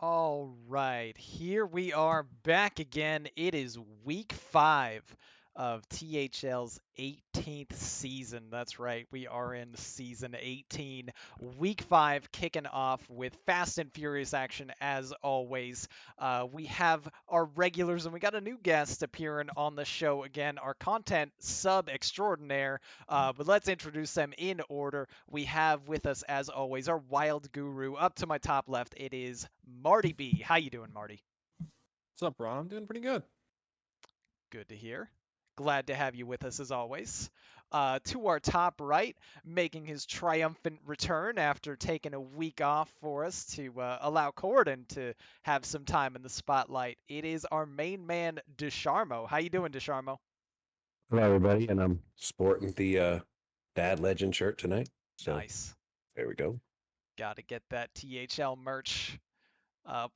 All right, here we are back again. It is week 5 of THL's 18th season. That's right, we are in season 18. Week 5 kicking off with fast and furious action as always. We have our regulars and we got a new guest appearing on the show again, our content sub extraordinaire. But let's introduce them in order. We have with us, as always, our wild guru. Up to my top left, it is Marty B. How you doing, Marty? What's up, Ron? I'm doing pretty good. Good to hear. Glad to have you with us as always. To our top right, making his triumphant return after taking a week off for us to allow Corden to have some time in the spotlight. It is our main man, Desharmo. How you doing, Desharmo? Hello, everybody, and I'm sporting the Dad Legend shirt tonight. So Nice. there we go. Got to get that THL merch.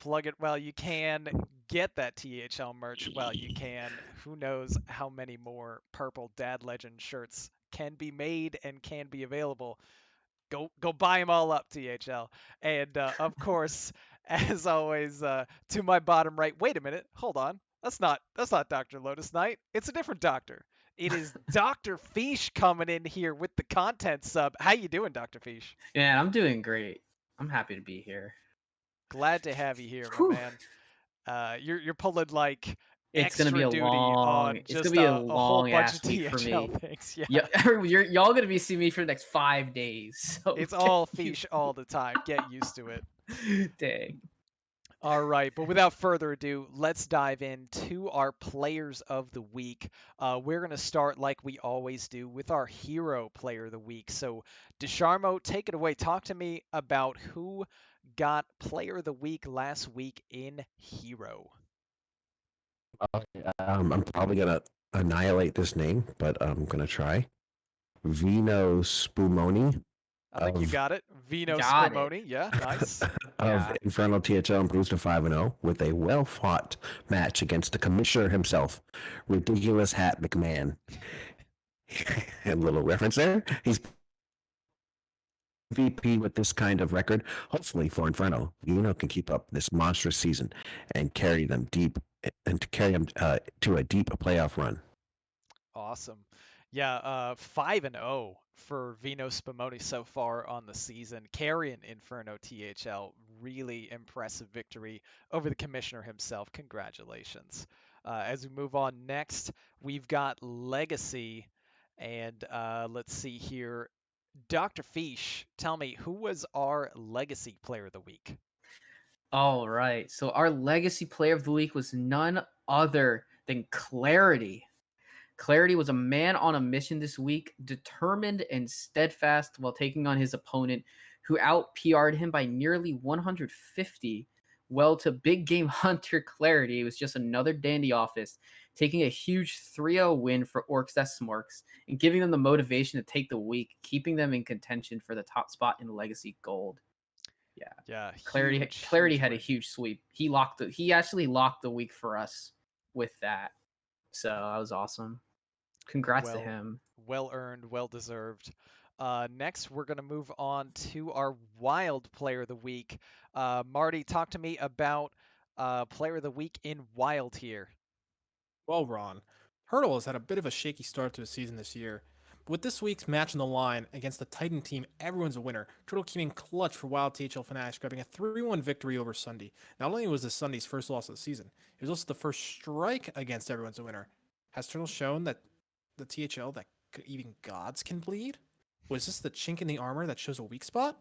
Plug it while you can. Get that THL merch while you can. Who knows how many more purple Dad Legend shirts can be made and can be available. Go buy them all up, THL. And of course, as always, to my bottom right. Wait a minute. Hold on. That's not Dr. Lotus Knight. It's a different doctor. It is Dr. Fish coming in here with the content sub. How you doing, Dr. Fish? Yeah, I'm doing great. I'm happy to be here. Glad to have you here, my Whew. man. You're pulling like It's gonna be extra a duty long. on It's gonna just be a a whole long bunch of ass week for THL me. things. Yeah, Yeah, y'all gonna be seeing me for the next 5 days. So it's get all used- fish all the time. Get used to it. Dang. All right, but without further ado, let's dive into our players of the week. We're going to start like we always do with our hero player of the week. So, Desharmo, take it away. Talk to me about who got player of the week last week in hero. Okay, I'm probably gonna annihilate this name, but I'm gonna try. Vino Spumoni I think you of got it. Vino Got it. Spumoni. Yeah, nice. of Yeah. Inferno THL improves to 5-0 with a well-fought match against the commissioner himself, Ridiculous Hat McMahon. A little reference there. He's VP with this kind of record. Hopefully for Inferno, Vino can keep up this monstrous season and carry them deep and to carry them to a deep playoff run. Awesome. Yeah, 5-0 for Vino Spumoni so far on the season, carrying Inferno THL. Really impressive victory over the commissioner himself. Congratulations. As we move on next, we've got Legacy, and let's see here. Dr. Fish, tell me, who was our Legacy Player of the Week? All right. So our legacy player of the week was none other than Clarity. Clarity was a man on a mission this week, determined and steadfast while taking on his opponent, who out PR'd him by nearly 150. Well, to big game hunter Clarity, it was just another dandy office, taking a huge 3-0 win for Orcs That Smorks and giving them the motivation to take the week, keeping them in contention for the top spot in Legacy Gold. Yeah. Yeah, Clarity had a win. huge sweep. He actually locked the week for us with that. So that was awesome. Congrats to him. Well earned, well deserved. Next, we're going to move on to our Wild Player of the Week. Marty, talk to me about Player of the Week in Wild here. Well, Ron, Hurdle has had a bit of a shaky start to his season this year. But with this week's match on the line against the Titan team, everyone's a winner. Turtle came in clutch for Wild THL Fanatics, grabbing a 3-1 victory over Sunday. Not only was this Sunday's first loss of the season, it was also the first strike against everyone's a winner. Has Turtle shown that the THL that even gods can bleed? Was this the chink in the armor that shows a weak spot?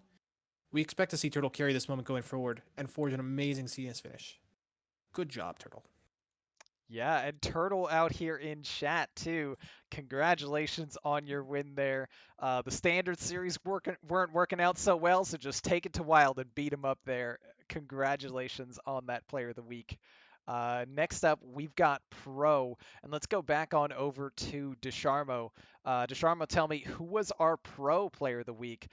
We expect to see Turtle carry this moment going forward and forge an amazing season finish. Good job, Turtle. Yeah, and Turtle out here in chat too. Congratulations on your win there. The standard series weren't working out so well, so just take it to Wild and beat him up there. Congratulations on that Player of the Week. Next up, we've got Pro, and let's go back on over to Desharmo. Desharmo, tell me, who was our Pro Player of the Week?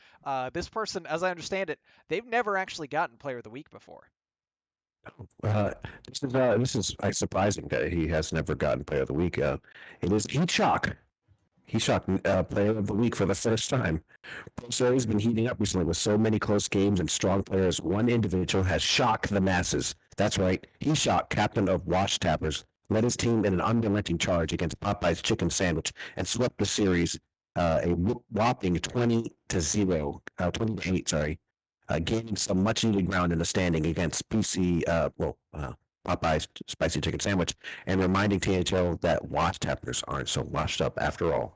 This person, as I understand it, they've never actually gotten Player of the Week before. This is surprising that he has never gotten Player of the Week. It is Heat Shock. He shot Player of the Week for the first time. Pro Series has been heating up recently with so many close games and strong players. One individual has shocked the masses. That's right, he shocked captain of Wash Tappers, led his team in an unrelenting charge against Popeye's chicken sandwich, and swept the series a whopping 20 to 8, sorry, gaining some much needed ground in the standing against Popeye's spicy chicken sandwich, and reminding THL that Wash Tappers aren't so washed up after all.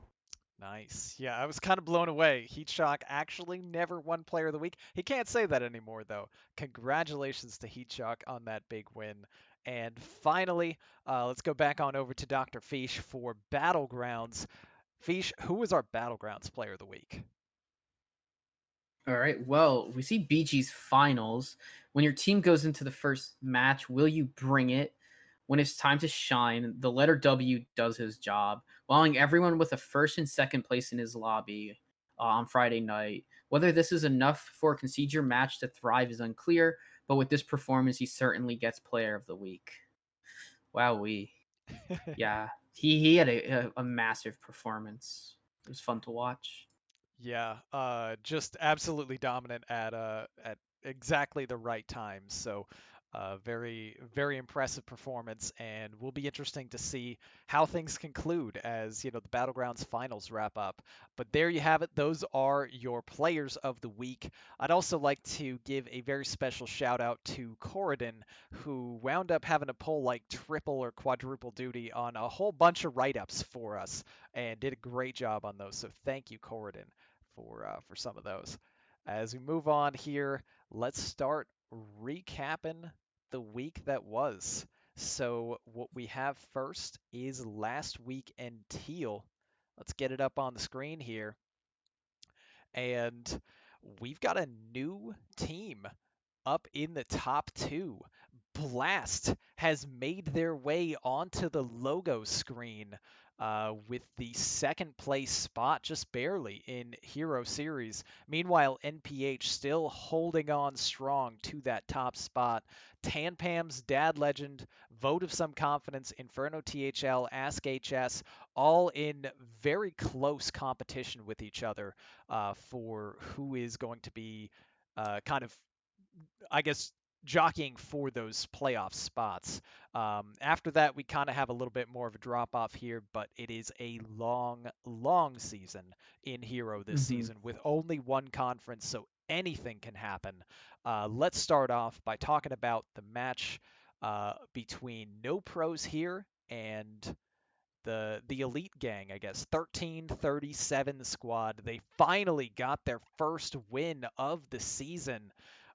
Nice. Yeah, I was kind of blown away. Heat Shock actually never won Player of the Week. He can't say that anymore, though. Congratulations to Heat Shock on that big win. And finally, let's go back on over to Dr. Fish for Battlegrounds. Fish, who was our Battlegrounds Player of the Week? All right. Well, we see BG's finals. When your team goes into the first match, will you bring it? When it's time to shine, the letter W does his job, allowing everyone with a first and second place in his lobby on Friday night. Whether this is enough for a Concede Your match to thrive is unclear, but with this performance, he certainly gets Player of the Week. Wowee. Yeah, he had a massive performance. It was fun to watch. Yeah, just absolutely dominant at exactly the right time. So, very very impressive performance, and will be interesting to see how things conclude as the battlegrounds finals wrap up. But there you have it. Those are your players of the week. I'd also like to give a very special shout out to Corridon, who wound up having to pull like triple or quadruple duty on a whole bunch of write ups for us, and did a great job on those. So thank you, Corridon, for some of those. As we move on here, let's start recapping the week that was. So what we have first is last week in teal. Let's get it up on the screen here. And we've got a new team up in the top two. Blast has made their way onto the logo screen with the second place spot just barely in Hero Series. Meanwhile, NPH still holding on strong to that top spot. Tanpam's Dad Legend, Vote of Some Confidence, Inferno THL, Ask HS, all in very close competition with each other for who is going to be kind of, I guess, jockeying for those playoff spots. After that, we kind of have a little bit more of a drop off here, but it is a long, long season in Hero this Mm-hmm. season with only one conference, so anything can happen. Let's start off by talking about the match between No Pros here and the elite gang, I guess. 1337 squad. They finally got their first win of the season.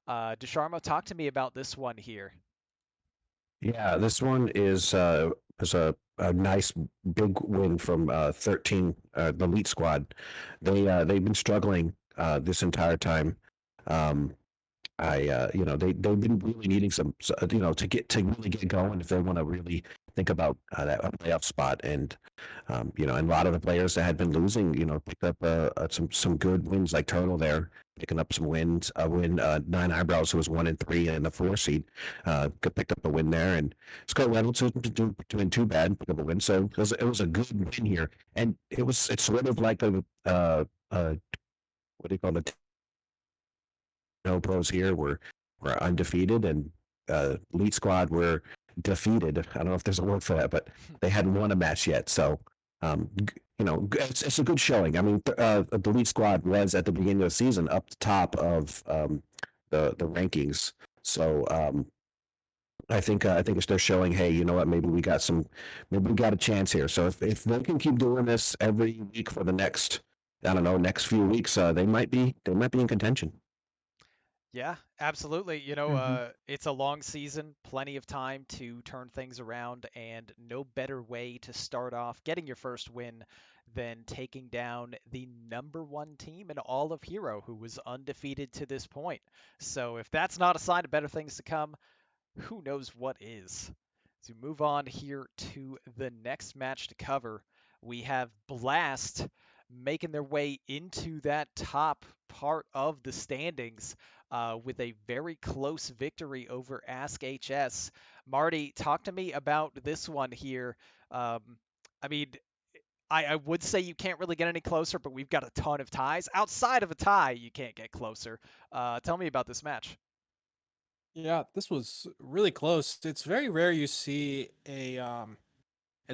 Desharmo, talk to me about this one here. Yeah, this one is a nice big win from 13 the elite squad. They've been struggling this entire time. Um, they've been really needing to really get going if they want to really think about that playoff spot. And and a lot of the players that had been losing, picked up some good wins, like Turtle there picking up some wins. A win, Nine Eyebrows, who was 1-3 in the 4 seed, picked up a win there, and Scott Reynolds isn't doing too bad, picked up a win. So it was a good win here, and it's sort of like a what do you call it? No pros here were undefeated, and Elite Squad were defeated. I don't know if there's a word for that, but they hadn't won a match yet. So, it's a good showing. I mean, the Elite Squad was at the beginning of the season up the top of the rankings. So, I think it's they're showing, hey, you know what? Maybe we got a chance here. So if they can keep doing this every week for the next, I don't know, next few weeks, they might be in contention. Yeah, absolutely. Mm-hmm. It's a long season, plenty of time to turn things around, and no better way to start off getting your first win than taking down the number one team in all of Hero, who was undefeated to this point. So if that's not a sign of better things to come, who knows what is. To move on here to the next match to cover, we have Blast making their way into that top part of the standings with a very close victory over Ask HS. Marty, talk to me about this one here. I mean, I would say you can't really get any closer, but we've got a ton of ties. Outside of a tie, you can't get closer. Tell me about this match. Yeah, this was really close. It's very rare you see a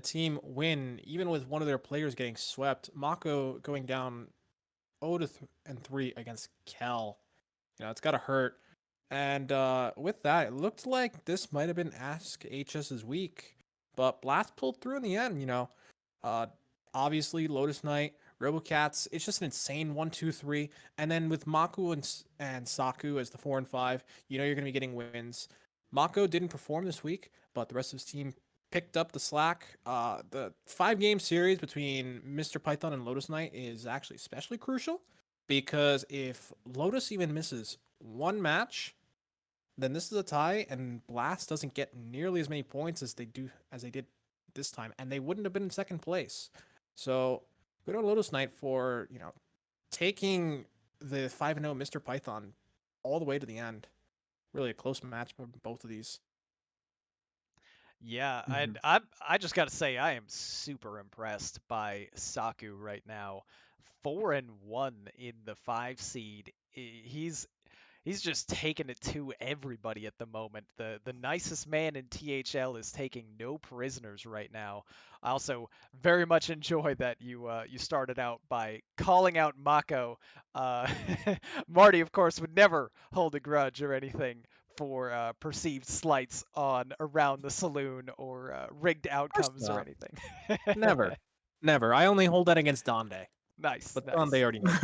team win even with one of their players getting swept. Mako going down 0-3 against Kel. It's got to hurt. And with that, it looked like this might have been Ask HS's week, but Blast pulled through in the end. Uh, obviously Lotus Knight, RoboCats. It's just an insane 1-2-3. And then with Maku and Saku as the 4 and 5, you're going to be getting wins. Mako didn't perform this week, but the rest of his team picked up the slack. The 5 game series between Mr. Python and Lotus Knight is actually especially crucial because if Lotus even misses one match, then this is a tie, and Blast doesn't get nearly as many points as they did this time, and they wouldn't have been in second place. So good on Lotus Knight for taking the 5-0 Mr. Python all the way to the end. Really a close match for both of these. Yeah, Mhm. I just got to say I am super impressed by Saku right now. 4-1 in the 5 seed. He's just taking it to everybody at the moment. The nicest man in THL is taking no prisoners right now. I also very much enjoy that you started out by calling out Mako. Uh, Marty, of course, would never hold a grudge or anything for perceived slights on around the saloon or rigged Of course outcomes or not. anything. Never. Never. I only hold that against Donde. Nice, But Donde nice. already knows.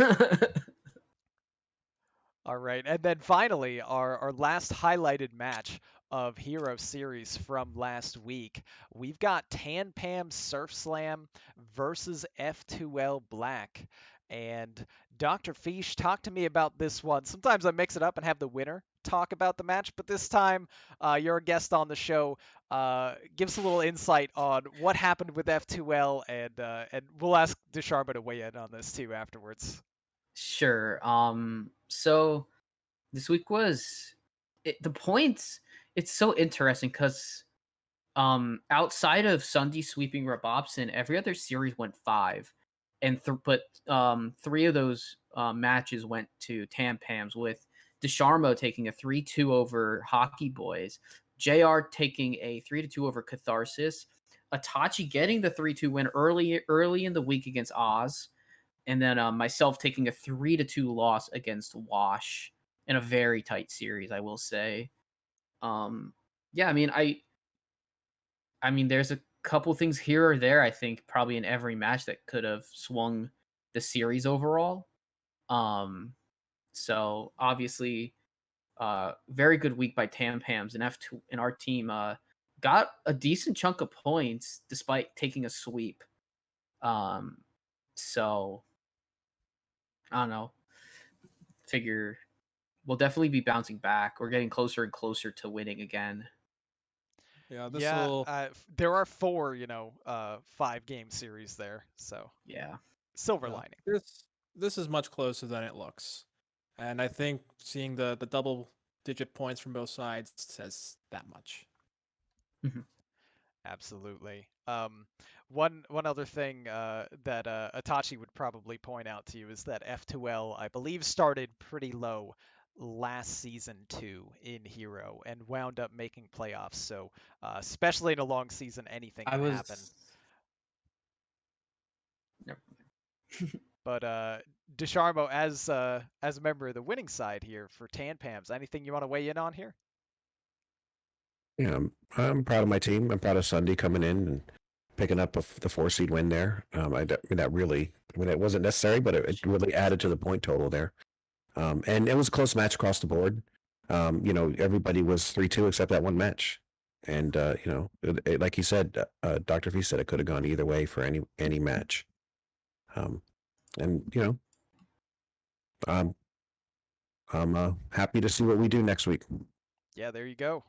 All right, and then finally, our last highlighted match of Hero Series from last week. We've got Tan Pam Surf Slam versus F2L Black. And Dr. Fish, talk to me about this one. Sometimes I mix it up and have the winner talk about the match, but this time you're a guest on the show. Give us a little insight on what happened with F2L, and we'll ask Desharba to weigh in on this too afterwards. Sure. So this week was the points. It's so interesting because outside of Sunday sweeping Rabobson, every other series went 5, and but 3 of those matches went to Tampams, with Desharmo taking a 3-2 over Hockey Boys, JR taking a 3-2 over Catharsis, Atachi getting the 3-2 win early in the week against Oz, and then myself taking a 3-2 loss against Wash in a very tight series, I will say. Yeah, I mean, there's a couple things here or there, I think, probably in every match that could have swung the series overall. Um, so obviously, very good week by Tampams, and F2 and our team got a decent chunk of points despite taking a sweep. Um, so I don't know. Figure we'll definitely be bouncing back. We're getting closer and closer to winning again. Yeah, this Yeah, will. there are four, 5 game series there, so Yeah. silver Yeah, lining. this is much closer than it looks, and I think seeing the double-digit points from both sides says that much. Mhm. Absolutely. One other thing that Itachi would probably point out to you is that F2L, I believe, started pretty low last season too in Hero and wound up making playoffs. So, especially in a long season, anything I can happen. was. Never But Desharmo, as a member of the winning side here for Tan Pams, anything you want to weigh in on here? Yeah, I'm proud of my team. I'm proud of Sunday coming in and picking up the 4 seed win there. I mean, that really, I mean, it wasn't necessary, but it really added to the point total there. And it was a close match across the board. Everybody was 3-2 except that one match. And like he said, Dr. V said it could have gone either way for any match. Um, and um, I'm happy to see what we do next week. Yeah, there you go.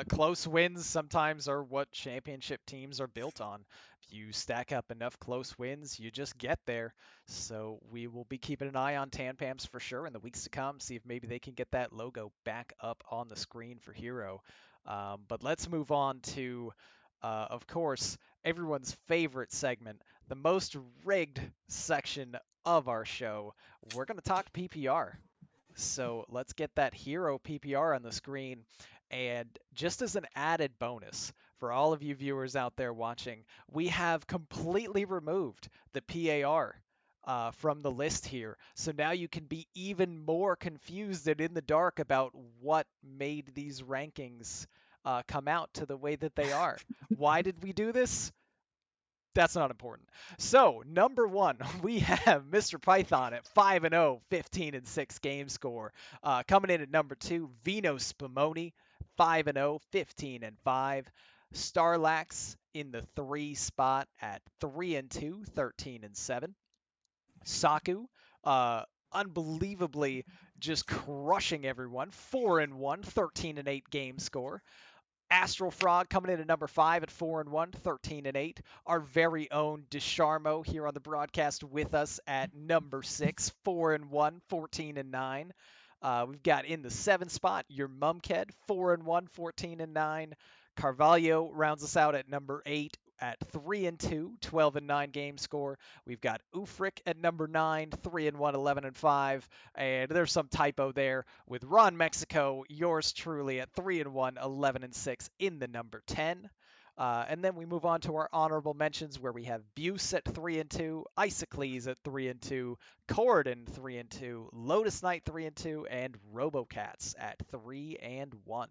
Close wins sometimes are what championship teams are built on. If you stack up enough close wins, you just get there. So we will be keeping an eye on Tanpams for sure in the weeks to come, see if maybe they can get that logo back up on the screen for Hero. But let's move on to Of course, everyone's favorite segment, the most rigged section of our show. We're going to talk PPR. So let's get that hero PPR on the screen. And just as an added bonus for all of you viewers out there watching, we have completely removed the PAR from the list here. So now you can be even more confused and in the dark about what made these rankings come out to the way that they are. Why did we do this? That's not important. So, number one, we have Mr. Python at 5-0, 15-6 game score. Coming in at number two, Vino Spumoni, 5-0, 15-5. Starlax in the 3 spot at 3-2, 13-7. Saku, unbelievably just crushing everyone, 4-1, 13-8 game score. Astral Frog coming in at number 5 at 4-1, 13-8. Our very own Desharmo here on the broadcast with us at number 6, 4-1, 14-9. We've got in the 7 spot your Mumked, 4-1, 14-9. Carvalho rounds us out at number 8 at 3-2, 12-9 game score. We've got Ufric at number 9, 3-1, 11-5. And there's some typo there with Ron Mexico, yours truly at 3-1, 11-6 in the number 10. And then we move on to our honorable mentions where we have Buse at 3-2, Isocles at 3-2, Corridon 3-2, Lotus Knight 3-2, and Robocats at 3-1.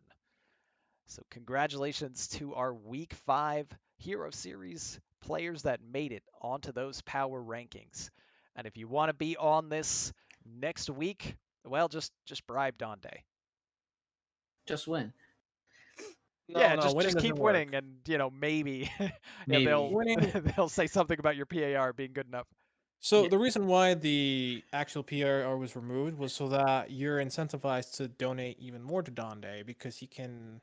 So congratulations to our Week 5 Hero Series players that made it onto those power rankings. And if you want to be on this next week, well, just bribe Dante. Just win. Yeah, No, just winning keep doesn't work. winning, and maybe, Maybe. they'll Winning. they'll say something about your PAR being good enough. So Yeah. the reason why the actual PRR was removed was so that you're incentivized to donate even more to Donde because he can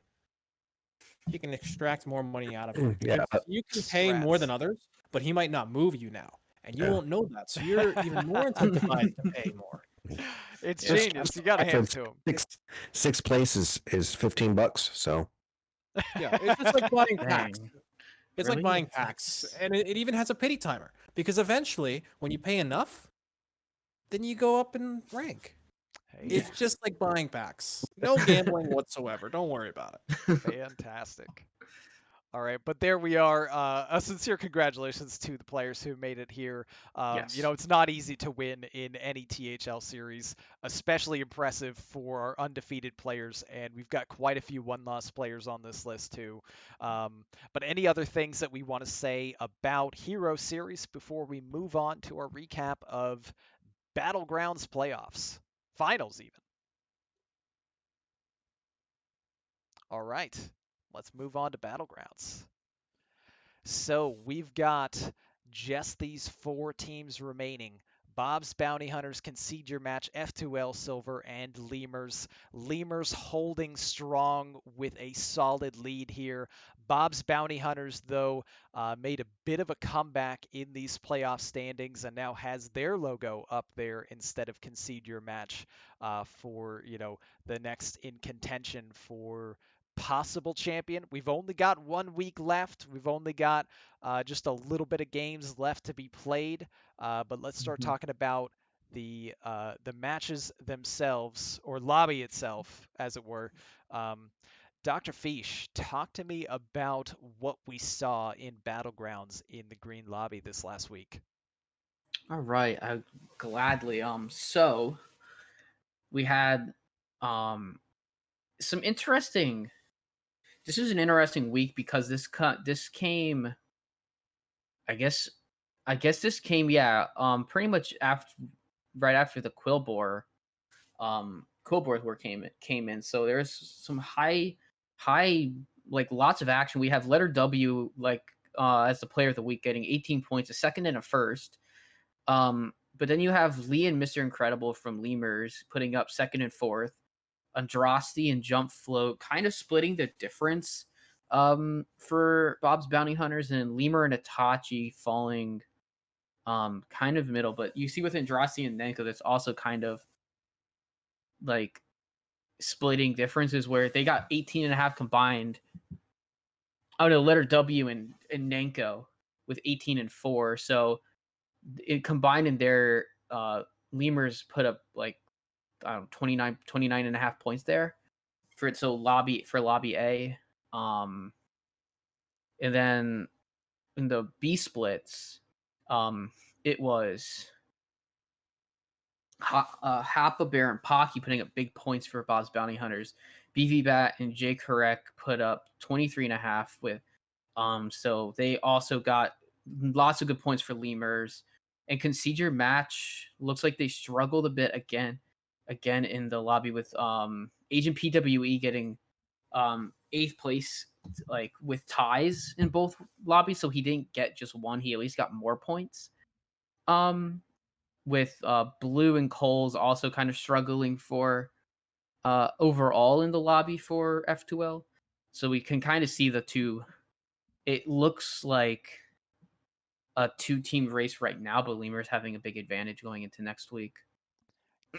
extract more money out of it. Yeah, Because you can pay more than Strats. others, but he might not move you now, and you Yeah. won't know that. So you're even more incentivized to pay more. It's Yeah. genius. You got to hand it to him. Six places is $15. So Yeah, it's just like buying packs. Dang. It's Really? like buying packs, and it even has a pity timer because eventually, when you pay enough, then you go up in rank. Hey, It's just like buying packs. No gambling whatsoever. Don't worry about it. fantastic. All right, but there we are. A sincere congratulations to the players who made it here. Yes. It's not easy to win in any THL series, especially impressive for our undefeated players, and we've got quite a few one-loss players on this list too. But any other things that we want to say about Hero Series before we move on to our recap of Battlegrounds playoffs, finals even? All right, let's move on to Battlegrounds. So we've got just these 4 teams remaining. Bob's Bounty Hunters concede your match, F2L Silver, and Lemurs. Lemurs holding strong with a solid lead here. Bob's Bounty Hunters, though, made a bit of a comeback in these playoff standings and now has their logo up there instead of concede your match for, the next in contention for possible champion. We've only got 1 week left. We've only got just a little bit of games left to be played. But let's start Mhm. talking about the matches themselves, or lobby itself, as it were. Dr. Fish, talk to me about what we saw in Battlegrounds in the Green Lobby this last week. All right, I gladly. So we had some interesting. This was an interesting week because this came. I guess this came, yeah, pretty much right after the Quillbore were came in. So there's some high, like, lots of action. We have letter W, like, as the player of the week, getting 18 points, a second and a first. But then you have Lee and Mr. Incredible from Lemurs putting up second and fourth. Andrasty and Jump Float kind of splitting the difference for Bob's Bounty Hunters, and Lemur and Itachi falling kind of middle. But you see with Andrasty and Nenko, that's also kind of like splitting differences where they got 18 and a half combined. Oh no, letter W and Nanko with 18 and 4. So it combined in their lemurs put up like I don't know, 29 and a half points there for lobby A. Um and then in the B splits, it was Happa Bear and Pocky putting up big points for Bob's Bounty Hunters. BV Bat and Jay Correct put up 23 and a half with so they also got lots of good points for lemurs. And Concede Your Match looks like they struggled a bit again in the lobby with Agent PWE getting eighth place like with ties in both lobbies, so he didn't get just one, he at least got more points. With Blue and Coles also kind of struggling for overall in the lobby for F2L. So we can kind of see the two. It looks like a two-team race right now, but Lemur's having a big advantage going into next week.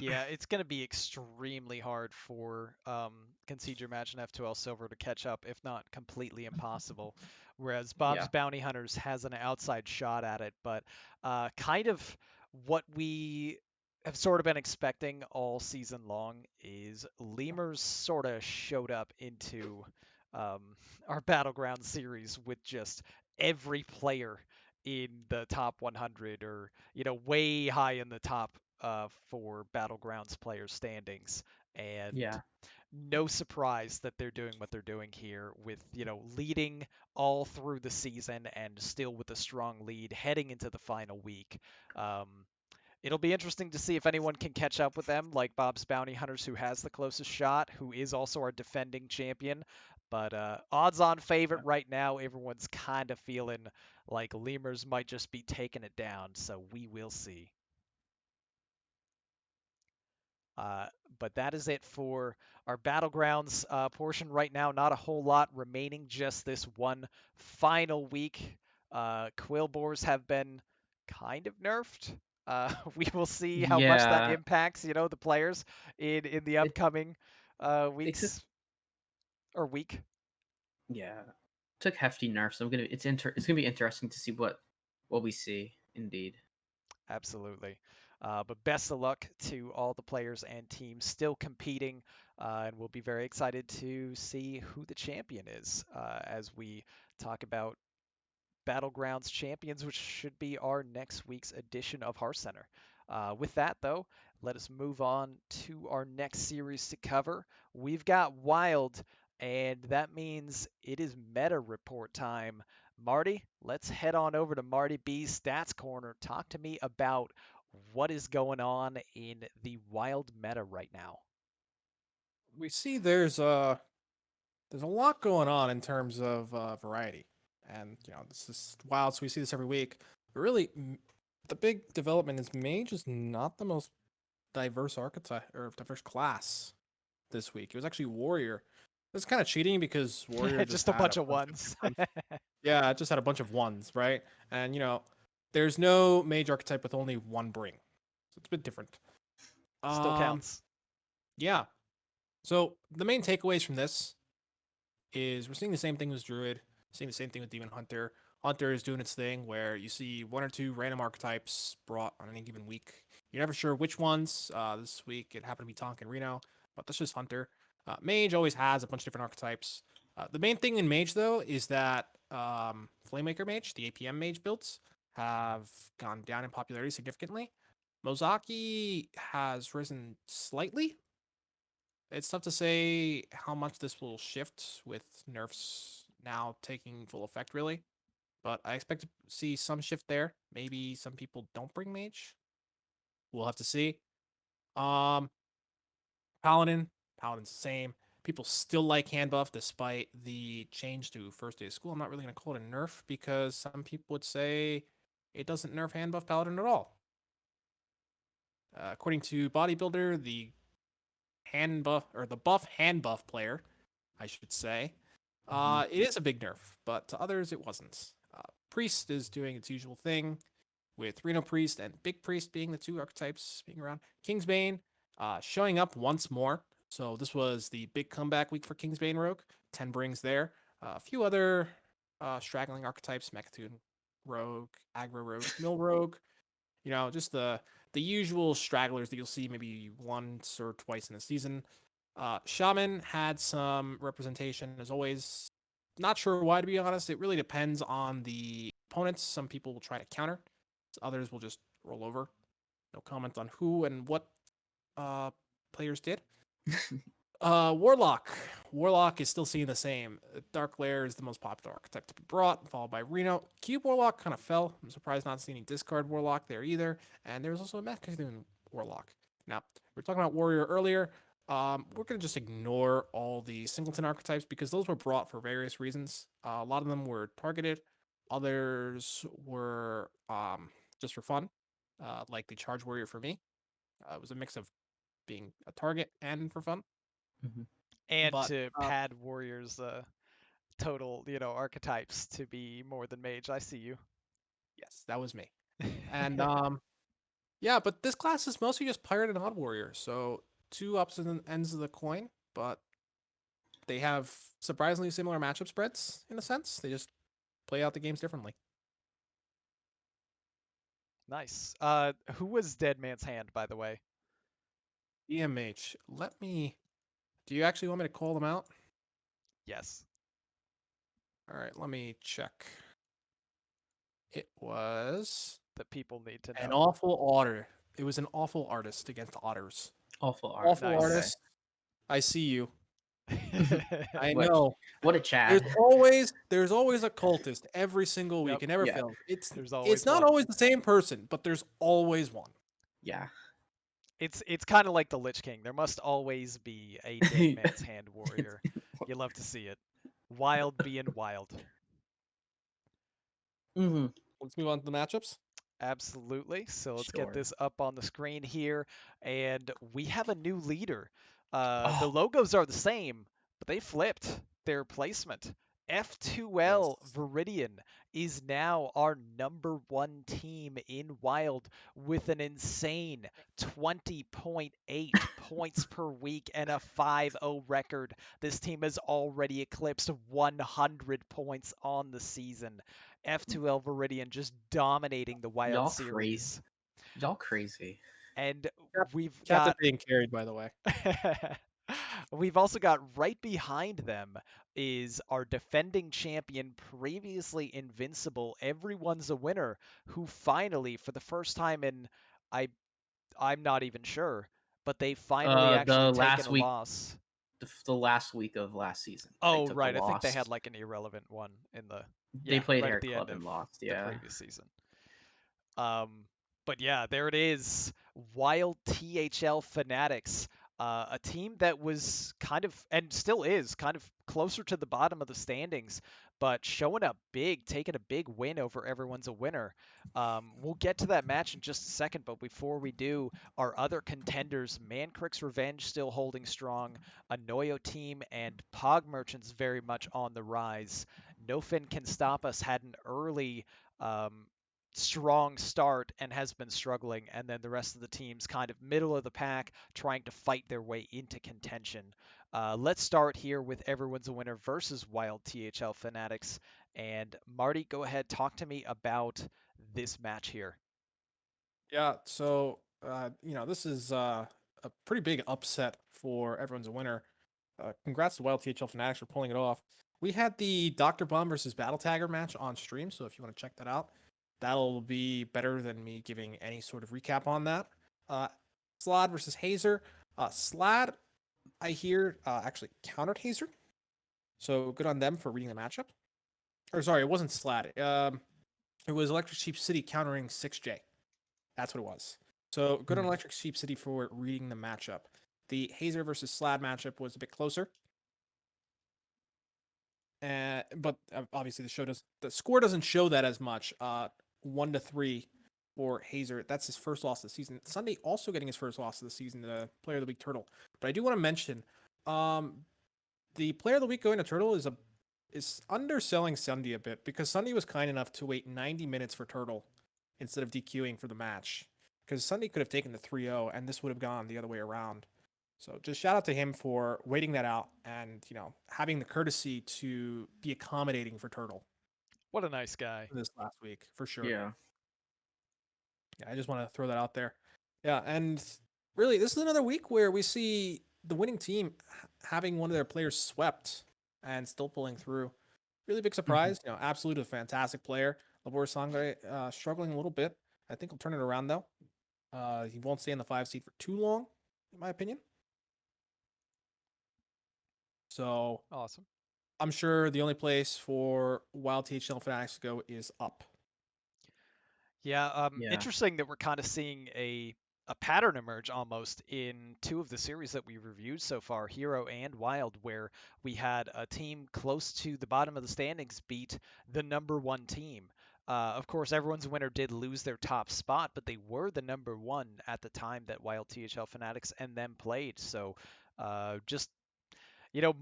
Yeah, it's going to be extremely hard for Concede Your Match and F2L Silver to catch up, if not completely impossible. Whereas Bob's Yeah. Bounty Hunters has an outside shot at it, but kind of what we have sort of been expecting all season long is Lemurs sort of showed up into um, our Battleground series with just every player in the top 100 or, way high in the top for Battlegrounds player standings. And Yeah. no surprise that they're doing what they're doing here with, leading all through the season and still with a strong lead heading into the final week. Um, It'll be interesting to see if anyone can catch up with them, like Bob's Bounty Hunters, who has the closest shot, who is also our defending champion. But odds-on favorite right now, everyone's kind of feeling like Lemurs might just be taking it down, so we will see. Uh, but that is it for our Battlegrounds portion right now. Not a whole lot remaining, just this one final week. Quill Boars have been kind of nerfed. We will see how much that Yeah. impacts, the players in the It upcoming they took weeks or week. yeah. Took hefty nerfs. It's gonna be interesting to see what we see indeed. Absolutely. But best of luck to all the players and teams still competing, and we'll be very excited to see who the champion is as we talk about Battlegrounds champions, which should be our next week's edition of Hearthcenter. With that, though, let us move on to our next series to cover. We've got Wild, and that means it is meta report time. Marty, let's head on over to Marty B's Stats Corner. Talk to me about what is going on in the Wild meta right now. We see there's a lot going on in terms of variety, and this is wild. So we see this every week. But really, the big development is Mage is not the most diverse archetype or diverse class this week. It was actually Warrior. That's kind of cheating because Warrior just Just a had bunch a of bunch of ones. different. Yeah, it just had a bunch of ones, right? And there's no Mage archetype with only one bring, so it's a bit different. Still Um, counts. yeah. So the main takeaways from this is we're seeing the same thing with Druid, seeing the same thing with Demon Hunter. Hunter is doing its thing where you see one or two random archetypes brought on any given week. You're never sure which ones. This week it happened to be Tonk and Reno, but that's just Hunter. Mage always has a bunch of different archetypes. The main thing in Mage though is that Flamemaker Mage, the APM Mage builds, have gone down in popularity significantly. Mozaki has risen slightly. It's tough to say how much this will shift with nerfs now taking full effect, really. But I expect to see some shift there. Maybe some people don't bring mage. We'll have to see. Um, Paladin's the same. People still like hand buff despite the change to first day of school. I'm not really gonna call it a nerf because some people would say it doesn't nerf hand buff Paladin at all. According to Bodybuilder, the hand buff or the buff hand buff player, I should say, it is a big nerf, but to others it wasn't. Priest is doing its usual thing, with Reno Priest and Big Priest being the two archetypes being around. Kingsbane showing up once more. So this was the big comeback week for Kingsbane Rogue. 10 brings there. A few other straggling archetypes: Mechatoon, Rogue, Aggro Rogue, Mill Rogue. Just the usual stragglers that you'll see maybe once or twice in a season. Shaman had some representation as always. Not sure why, to be honest. It really depends on the opponents. Some people will try to counter, others will just roll over. No comment on who and what players did. Warlock. Warlock is still seeing the same. Dark Lair is the most popular archetype to be brought, followed by Reno. Cube Warlock kind of fell. I'm surprised not seeing any discard Warlock there either. And there's also a Mechatoon Warlock. Now, we were talking about Warrior earlier. We're going to just ignore all the singleton archetypes because those were brought for various reasons. A lot of them were targeted. Others were just for fun, like the Charge Warrior for me. It was a mix of being a target and for fun. And But to pad warriors total, archetypes to be more than mage. I see you. yes, that was me. And yeah, but this class is mostly just pirate and odd warrior. So two opposite ends of the coin, but they have surprisingly similar matchup spreads in a sense. They just play out the games differently. Nice. Who was Dead Man's Hand, by the way? EMH. Let me. Do you actually want me to call them out? Yes. All right, let me check. It was That people need to an know. awful otter. It was an awful artist against otters. Awful art. Awful Nice. artist. I see you. I What- know. What a Chad. There's always a cultist every single week. Yep. It never Yeah. fails. There's It's always not one. always the same person, but there's always one. Yeah. It's kind of like the Lich King. There must always be a Dead Man's Hand warrior. You love to see it. Wild being wild. hmm Let's move on to the matchups. Absolutely. So let's get Sure. this up on the screen here. And we have a new leader. The Oh. logos are the same, but they flipped their placement. F2L Yes. Viridian is now our #1 team in Wild with an insane 20.8 points per week and a 5-0 record. This team has already eclipsed 100 points on the season. F2L Viridian just dominating the Wild Y'all series. Y'all crazy. And we've Captain got being carried, by the way. we've also got right behind them is our defending champion, previously invincible, everyone's a winner, who finally, for the first time in I I'm not even sure, but they finally actually The taken last a week, loss. the last week of last season, they Oh, took a right. I think they loss. had like an irrelevant one in the They played right at Hair the end Club of and lost. the Yeah. previous season. But yeah, there it is. Wild THL Fanatics, a team that was kind of, and still is, kind of closer to the bottom of the standings, but showing up big, taking a big win over everyone's a winner. We'll get to that match in just a second, but before we do, our other contenders, Mancrick's Revenge still holding strong, a Noyo team, and Pog Merchants very much on the rise. Nofin Can Stop Us had an early strong start and has been struggling, and then the rest of the teams kind of middle of the pack trying to fight their way into contention. Let's start here with everyone's a winner versus Wild THL Fanatics. And Marty, go ahead, talk to me about this match here. Yeah, so this is a pretty big upset for everyone's a winner. Congrats to Wild THL Fanatics for pulling it off. We had the Dr. Bomb versus Battle Tagger match on stream, so if you want to check that out, that'll be better than me giving any sort of recap on that. Slad versus Hazer. Slad, I hear, actually countered Hazer, so good on them for reading the matchup. Or sorry, it wasn't Slad. It was Electric Sheep City countering 6J. That's what it was. So good on Electric Sheep City for reading the matchup. The Hazer versus Slad matchup was a bit closer. But obviously the score doesn't show that as much. 1-3 for Hazer. That's his first loss of the season. Sunday also getting his first loss of the season, the Player of the Week Turtle. But I do want to mention, the Player of the Week going to Turtle is underselling Sunday a bit because Sunday was kind enough to wait 90 minutes for Turtle instead of DQing for the match. Because Sunday could have taken the 3-0 and this would have gone the other way around. So just shout out to him for waiting that out and, having the courtesy to be accommodating for Turtle. What a nice guy. this last week for sure. Yeah. Yeah, I just want to throw that out there. Yeah, and really, this is another week where we see the winning team having one of their players swept and still pulling through. Really big surprise. Absolute a fantastic player. Labor Sangre struggling a little bit. I think he'll turn it around though. He won't stay in the 5 seed for too long, in my opinion. So Awesome. I'm sure the only place for Wild THL Fanatics to go is up. Yeah, Yeah. interesting that we're kind of seeing a pattern emerge almost in two of the series that we reviewed so far, Hero and Wild, where we had a team close to the bottom of the standings beat the number one team. Of course, everyone's winner did lose their top spot, but they were the number one at the time that Wild THL Fanatics and them played. So, just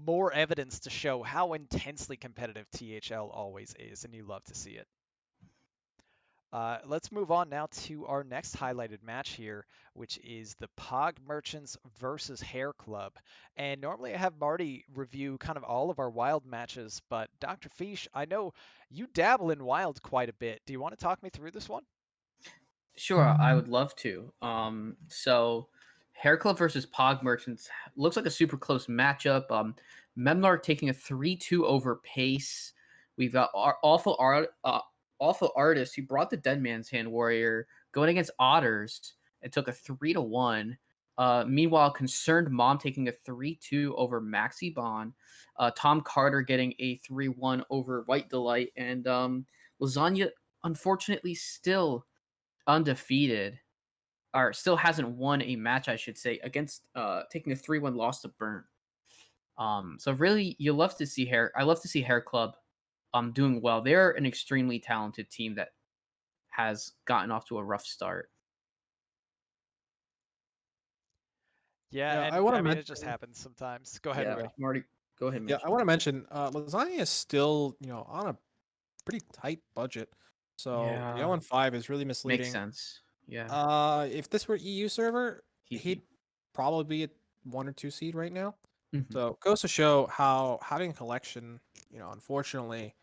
more evidence to show how intensely competitive THL always is, and you love to see it. Let's move on now to our next highlighted match here, which is the Pog Merchants versus Hair Club. And normally I have Marty review kind of all of our Wild matches, but Dr. Fish, I know you dabble in Wild quite a bit. Do you want to talk me through this one? Sure, I would love to. So Hair Club versus Pog Merchants looks like a super close matchup. Memlar taking a 3-2 over Pace. We've got awful artist who brought the Dead Man's Hand Warrior going against Otters and took a 3-1. Meanwhile, Concerned Mom taking a 3-2 over Maxi Bond. Tom Carter getting a 3-1 over White Delight, and Lasagna unfortunately still undefeated, or still hasn't won a match, I should say, against taking a 3-1 loss to Burnt. So really, I love to see Hair Club doing well. They're an extremely talented team that has gotten off to a rough start. Yeah, Yeah, and I want I to mean it just mention. happens sometimes. Go ahead, Marty. Marty, go ahead. Yeah, I want to mention Lasagna is still on a pretty tight budget, so the Yeah. 0-5 is really misleading. Makes sense. Yeah. If this were EU server, He'd he'd probably be a 1 or 2 seed right now. Mhm. So it goes to show how having a collection, unfortunately,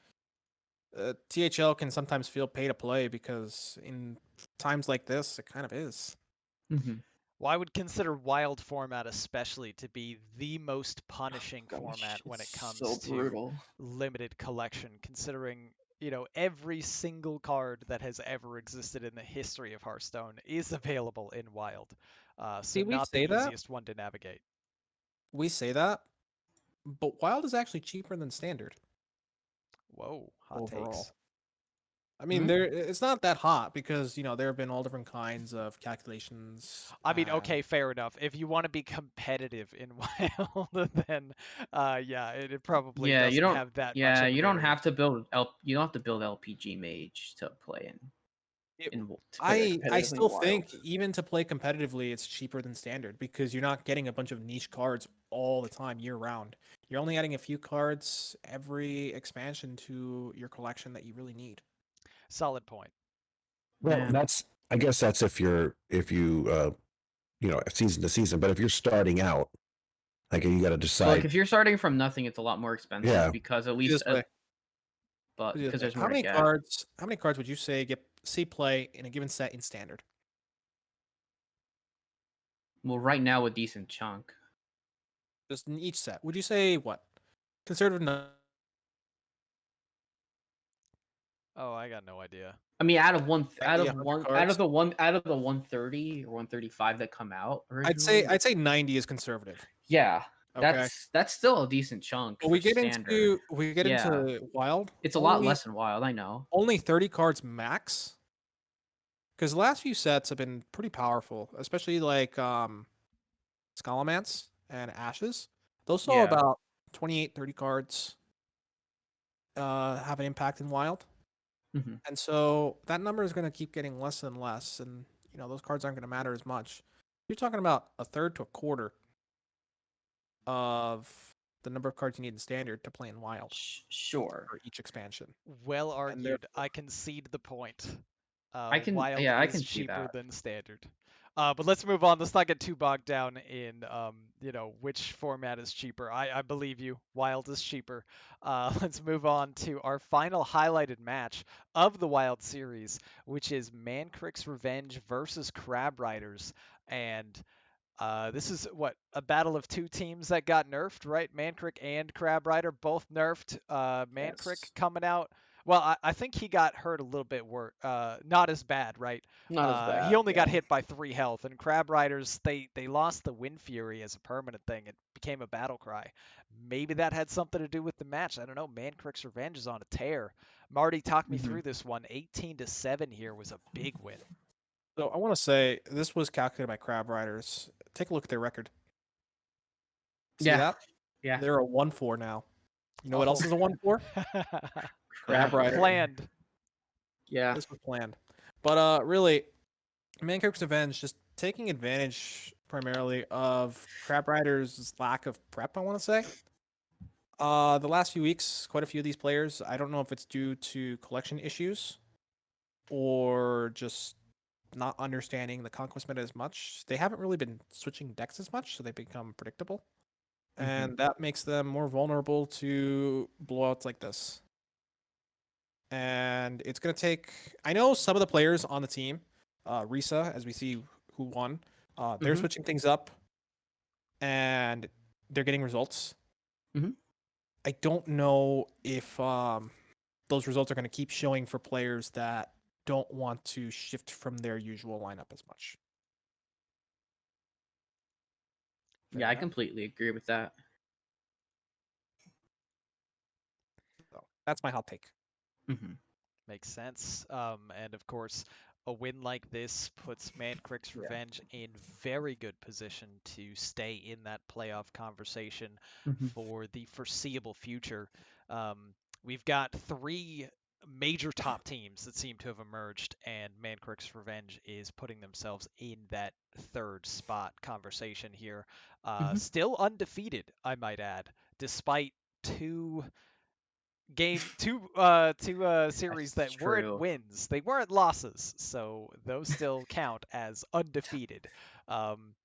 THL can sometimes feel pay to play because in times like this, it kind of is. Mhm. Well, I would consider Wild format especially to be the most punishing Gosh, format when it it's comes so to brutal. limited collection, considering, every single card that has ever existed in the history of Hearthstone is available in Wild. So See, we not say the that, easiest one to navigate. but Wild is actually cheaper than Standard Whoa, hot overall. takes. I mean, it's not that hot because there have been all different kinds of calculations. I mean, okay, fair enough. If you want to be competitive in Wild, then yeah, it probably Yeah, doesn't have that much of a you don't variance. have to build you don't have to build LPG Mage to play It- in to I play competitively in still Wild. think even to play competitively, it's cheaper than Standard because you're not getting a bunch of niche cards all the time year round. You're only adding a few cards every expansion to your collection that you really need. Solid point. Well, Yeah. I guess that's if you season to season. But if you're starting out, like you got to So like decide. if you're starting from nothing, it's a lot more expensive Yeah. because at Put it least this way, but put it this because way, there's more to get. How many cards would you say see play in a given set in Standard? Well, right now a decent chunk. Just in each set. Would you say what? Conservative. Oh, I got no idea. I mean, out of 100 cards? the 130 or 135 that come out originally. I'd say 90 is conservative. Yeah, Okay. that's still a decent chunk. But for Standard. we get Yeah. into Wild. It's a lot less than Wild, I know. Only 30 cards max. Because the last few sets have been pretty powerful, especially like Scalomance and Ashes. Those saw Yeah. about 28, 30 cards have an impact in Wild. Mhm. And so that number is going to keep getting less and less. And, those cards aren't going to matter as much. You're talking about a third to a quarter of the number of cards you need in Standard to play in Wild Sure. for each expansion. Well argued. therefore- I concede the point. I can Wild I is can see cheaper that. than Standard. But let's move on. Let's not get too bogged down in, which format is cheaper. I believe you. Wild is cheaper. Let's move on to our final highlighted match of the Wild series, which is Mancrick's Revenge versus Crab Riders. And this is what, a battle of two teams that got nerfed, right? Mancrick and Crab Rider both nerfed. Mancrick Yes. coming out. Well, I think he got hurt a little bit worse. Not as bad, right? Not as He bad. only got Yeah. hit by 3 health, and Crab Riders they lost the Wind Fury as a permanent thing. It became a battle cry. Maybe that had something to do with the match. I don't know. Mancrick's Revenge is on a tear. Marty, talk me hmm through this one. 18-7 here was a big win. So I want to say this was calculated by Crab Riders. Take a look at their record. See Yeah. that? Yeah. They're a 1-4 now. You know what Oh. else is a 1-4? Crab Rider. Planned. Yeah. This was planned. But really, Mancrick's Revenge just taking advantage primarily of Crab Rider's lack of prep, I want to say. The last few weeks, quite a few of these players, I don't know if it's due to collection issues or just not understanding the conquest meta as much. They haven't really been switching decks as much, so they become predictable. And that makes them more vulnerable to blowouts like this. And it's going to take. I know some of the players on the team, Risa, as we see who won, they're Mhm. switching things up and they're getting results. Mhm. I don't know if those results are going to keep showing for players that don't want to shift from their usual lineup as much. Fair Yeah, I enough. completely agree with that. So that's my hot take. hmm Makes sense. And of course, a win like this puts Mancrick's Yeah. Revenge in very good position to stay in that playoff conversation hmm for the foreseeable future. We've got three major top teams that seem to have emerged, and Mancrick's Revenge is putting themselves in that third spot conversation here. hmm Still undefeated, I might add, despite two series That's that weren't true. wins. They weren't losses, so those still count as undefeated. Um,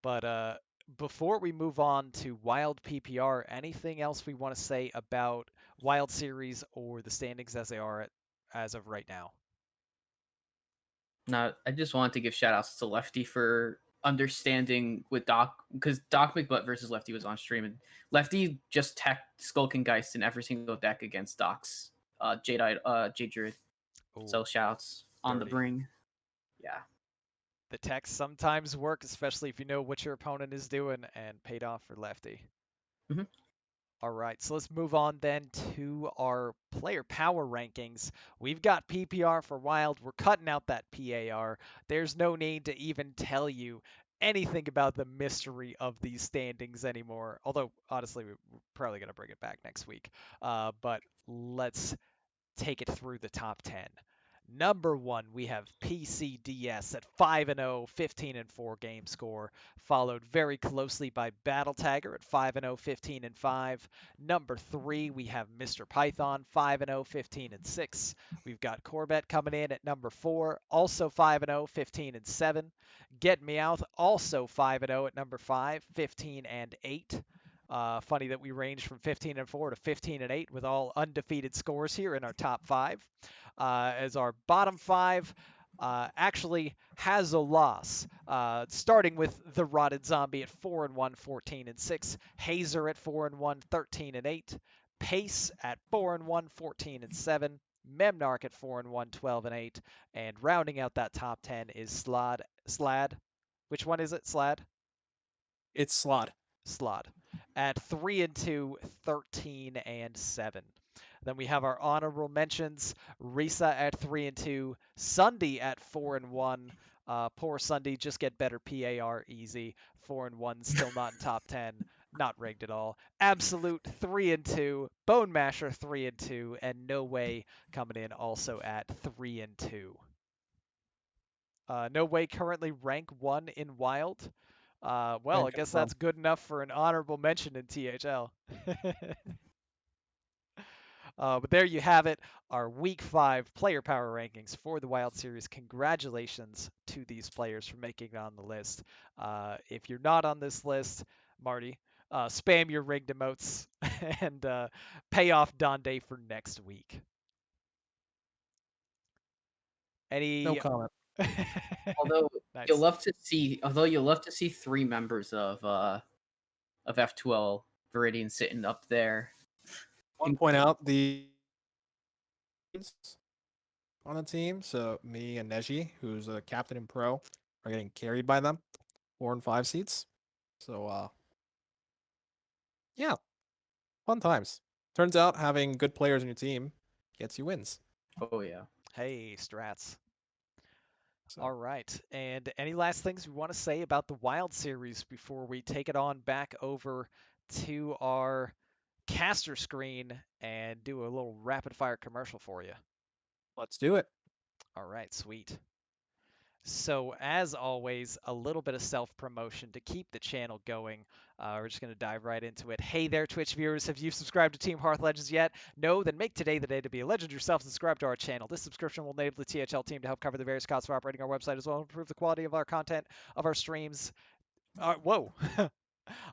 but before we move on to Wild PPR, anything else we want to say about Wild Series or the standings as they are as of right now? Now, I just wanted to give shout outs to Lefty for understanding with Doc, because Doc McButt versus Lefty was on stream, and Lefty just teched Skulking Geist in every single deck against Doc's Jade Druid. Oh, So shouts on the dirty. bring. Yeah. The techs sometimes work, especially if you know what your opponent is doing, and paid off for Lefty. hmm All right, so let's move on then to our player power rankings. We've got PPR for Wild. We're cutting out that PAR. There's no need to even tell you anything about the mystery of these standings anymore. Although, honestly, we're probably going to bring it back next week. But let's take it through the top 10. Number one, we have PCDS at 5-0, 15-4 game score, followed very closely by Battle Tagger at 5-0, 15-5. Number three, we have Mr. Python, 5-0, 15-6. We've got Corbett coming in at number four, also 5-0, 15-7. Get Meowth, also 5-0 at number five, 15-8. Funny that we ranged from 15-4 to 15-8 with all undefeated scores here in our top five. As our bottom five actually has a loss. Starting with the Rotted Zombie at 4-1, 14-6. Hazer at 4-1, 13-8. Pace at 4-1, 14-7. Memnarch at 4-1, 12-8. And rounding out that top 10 is Slad. Which one is it? Slad? It's Slot. Slot at 3-2, 13-7. Then we have our honorable mentions: Risa at 3-2, Sunday at 4-1. Poor Sunday, just get better PAR easy. 4-1, still not in top 10, not rigged at all. Absolute 3-2, Bone Masher 3-2, and No Way coming in also at 3-2. No Way currently rank 1 in Wild. Well, I guess that's good enough for an honorable mention in THL. But there you have it, our Week 5 player power rankings for the Wild Series. Congratulations to these players for making it on the list. If you're not on this list, Marty, spam your rigged emotes and pay off Donde for next week. No Any comment. Although you'll nice. love to see, three members of F2L Viridian sitting up there. I want to point out the on the team. So me and Neji, who's a captain and pro, are getting carried by them. 4 and 5 seats. So yeah, fun times. Turns out having good players in your team gets you wins. Oh yeah. Hey, strats. So All right. And any last things we want to say about the Wild Series before we take it on back over to our caster screen and do a little rapid fire commercial for you? let's do it. All right, sweet. So, as always, a little bit of self promotion to keep the channel going. We're just going to dive right into it. Hey there, Twitch viewers. Have you subscribed to Team Hearth Legends yet? No? Then make today the day to be a legend yourself and subscribe to our channel. This subscription will enable the THL team to help cover the various costs of operating our website as well as improve the quality of our content, of our streams. Whoa.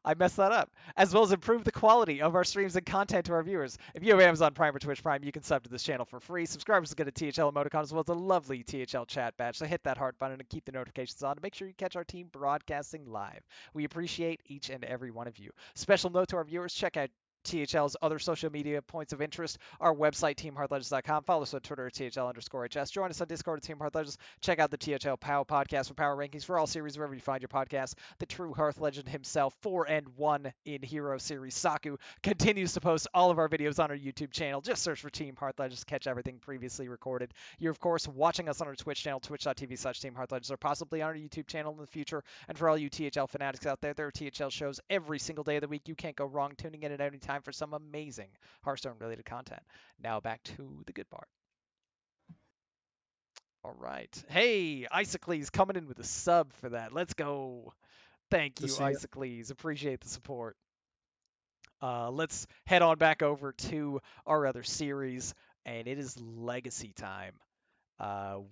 I messed that up. As well as improve the quality of our streams and content to our viewers. If you have Amazon Prime or Twitch Prime, you can sub to this channel for free. Subscribers get a THL emoticon as well as a lovely THL chat badge. So hit that heart button and keep the notifications on to make sure you catch our team broadcasting live. We appreciate each and every one of you. Special note to our viewers, check out THL's other social media points of interest, our website, teamhearthlegends.com. Follow us on Twitter at THL_HS. Join us on Discord at Team Hearth Legends. Check out the THL POW podcast for power rankings for all series wherever you find your podcast. The true Hearth legend himself, 4-1 in Hero Series, Saku, continues to post all of our videos on our YouTube channel. Just search for Team Hearth Legends to catch everything previously recorded. You're, of course, watching us on our Twitch channel, twitch.tv/Team Hearth Legends, or possibly on our YouTube channel in the future. And for all you THL fanatics out there, there are THL shows every single day of the week. You can't go wrong tuning in at any time for some amazing Hearthstone-related content. Now back to the good part. All right. Hey, Isocles coming in with a sub for that. Let's go. Thank To you, see it. Isocles. Appreciate the support. Let's head on back over to our other series, and it is Legacy time.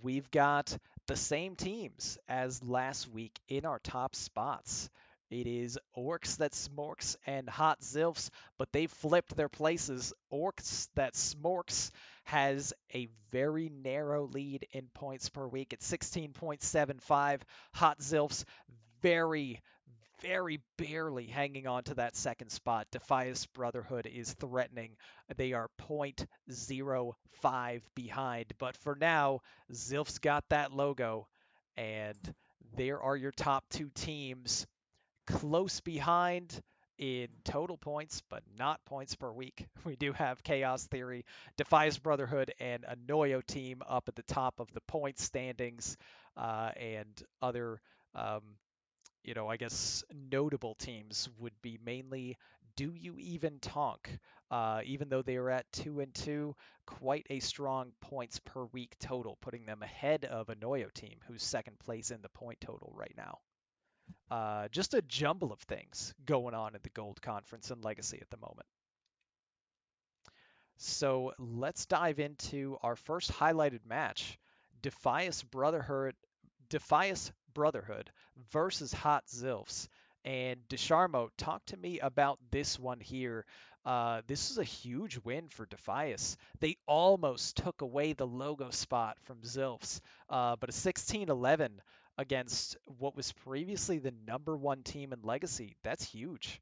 We've got the same teams as last week in our top spots. It is Orcs that Smorks and Hot Zilfs, but they flipped their places. Orcs that Smorks has a very narrow lead in points per week at 16.75. Hot Zilfs very, very barely hanging on to that second spot. Defias Brotherhood is threatening. They are 0.05 behind. But for now, Zilf's got that logo, and there are your top two teams. Close behind in total points, but not points per week. We do have Chaos Theory, Defias Brotherhood, and a Noyo team up at the top of the points standings, and other I guess notable teams would be mainly Do You Even Tonk? Even though they are at 2-2, quite a strong points per week total, putting them ahead of a Noyo team, who's second place in the point total right now. Just a jumble of things going on at the Gold Conference and Legacy at the moment. So let's dive into our first highlighted match, Defias Brotherhood versus Hot Zilfs. And Desharmo, talk to me about this one here. This is a huge win for Defias. They almost took away the logo spot from Zilfs, but a 16-11 against what was previously the number one team in Legacy. That's huge.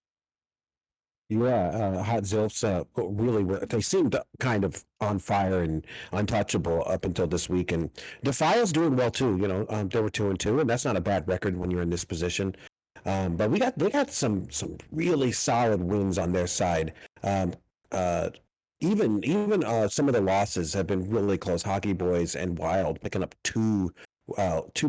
Yeah, Hot Zilfs really they seemed kind of on fire and untouchable up until this week, and Defile's doing well too. They were 2-2, and that's not a bad record when you're in this position. But they got some really solid wins on their side. Uh, even some of the losses have been really close. Hockey Boys and Wild picking up 2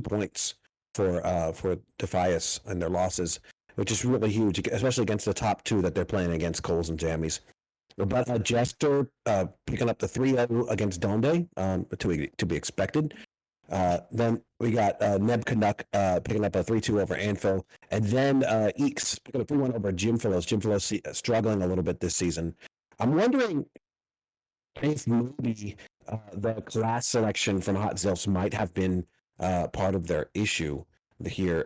points for Defias and their losses, which is really huge, especially against the top two that they're playing against, Coles and Jammies. But Jester picking up the 3-0 against Donde, to be expected. Then we got Neb Canuck picking up a 3-2 over Anvil. And then Eeks picking up 3-1 over Jim Philos. Jim Philos struggling a little bit this season. I'm wondering if maybe the class selection from Hot Zilfs might have been part of their issue here.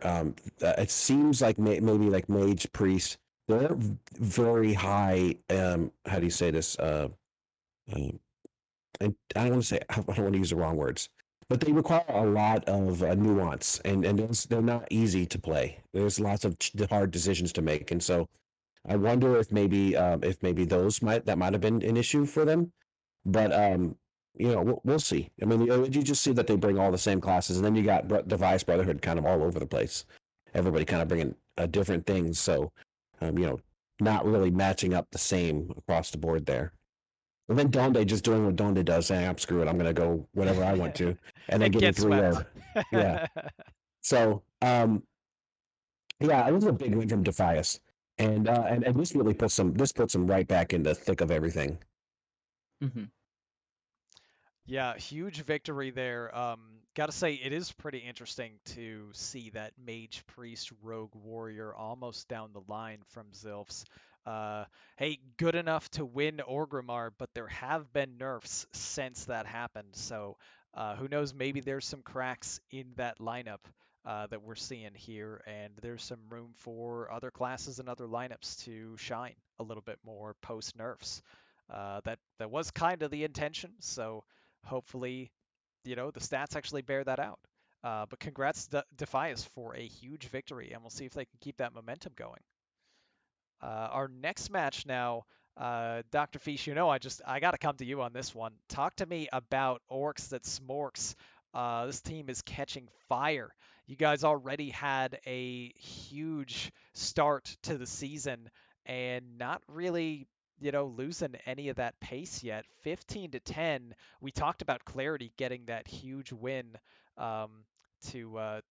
It seems like maybe like Mage Priest, they're very high. How do you say this? Um, and I don't want to say, I don't want to use the wrong words, but they require a lot of nuance, and they're not easy to play. There's lots of hard decisions to make, and so I wonder if maybe that might have been an issue for them. But we'll see. I mean, you just see that they bring all the same classes, and then you got Device Brotherhood kind of all over the place. Everybody kind of bringing different things, so not really matching up the same across the board there. And then Donde just doing what Donde does, saying, "I'm screw it, I'm gonna go whatever I want to," and then And getting get 3-0. swept. Yeah. So yeah, it was a big win from Defias, and this really puts them right back in the thick of everything. Hmm. Yeah, huge victory there. Gotta say, it is pretty interesting to see that Mage Priest Rogue Warrior almost down the line from Zilfs. Uh, hey, good enough to win Orgrimmar, but there have been nerfs since that happened. So who knows? Maybe there's some cracks in that lineup that we're seeing here, and there's some room for other classes and other lineups to shine a little bit more post nerfs. That was kind of the intention. So hopefully, the stats actually bear that out. But congrats, Defias, for a huge victory, and we'll see if they can keep that momentum going. Our next match now, Dr. Fish, I got to come to you on this one. Talk to me about Orcs that Smorks. This team is catching fire. You guys already had a huge start to the season and not really, losing any of that pace yet. 15-10. We talked about Clarity getting that huge win um, to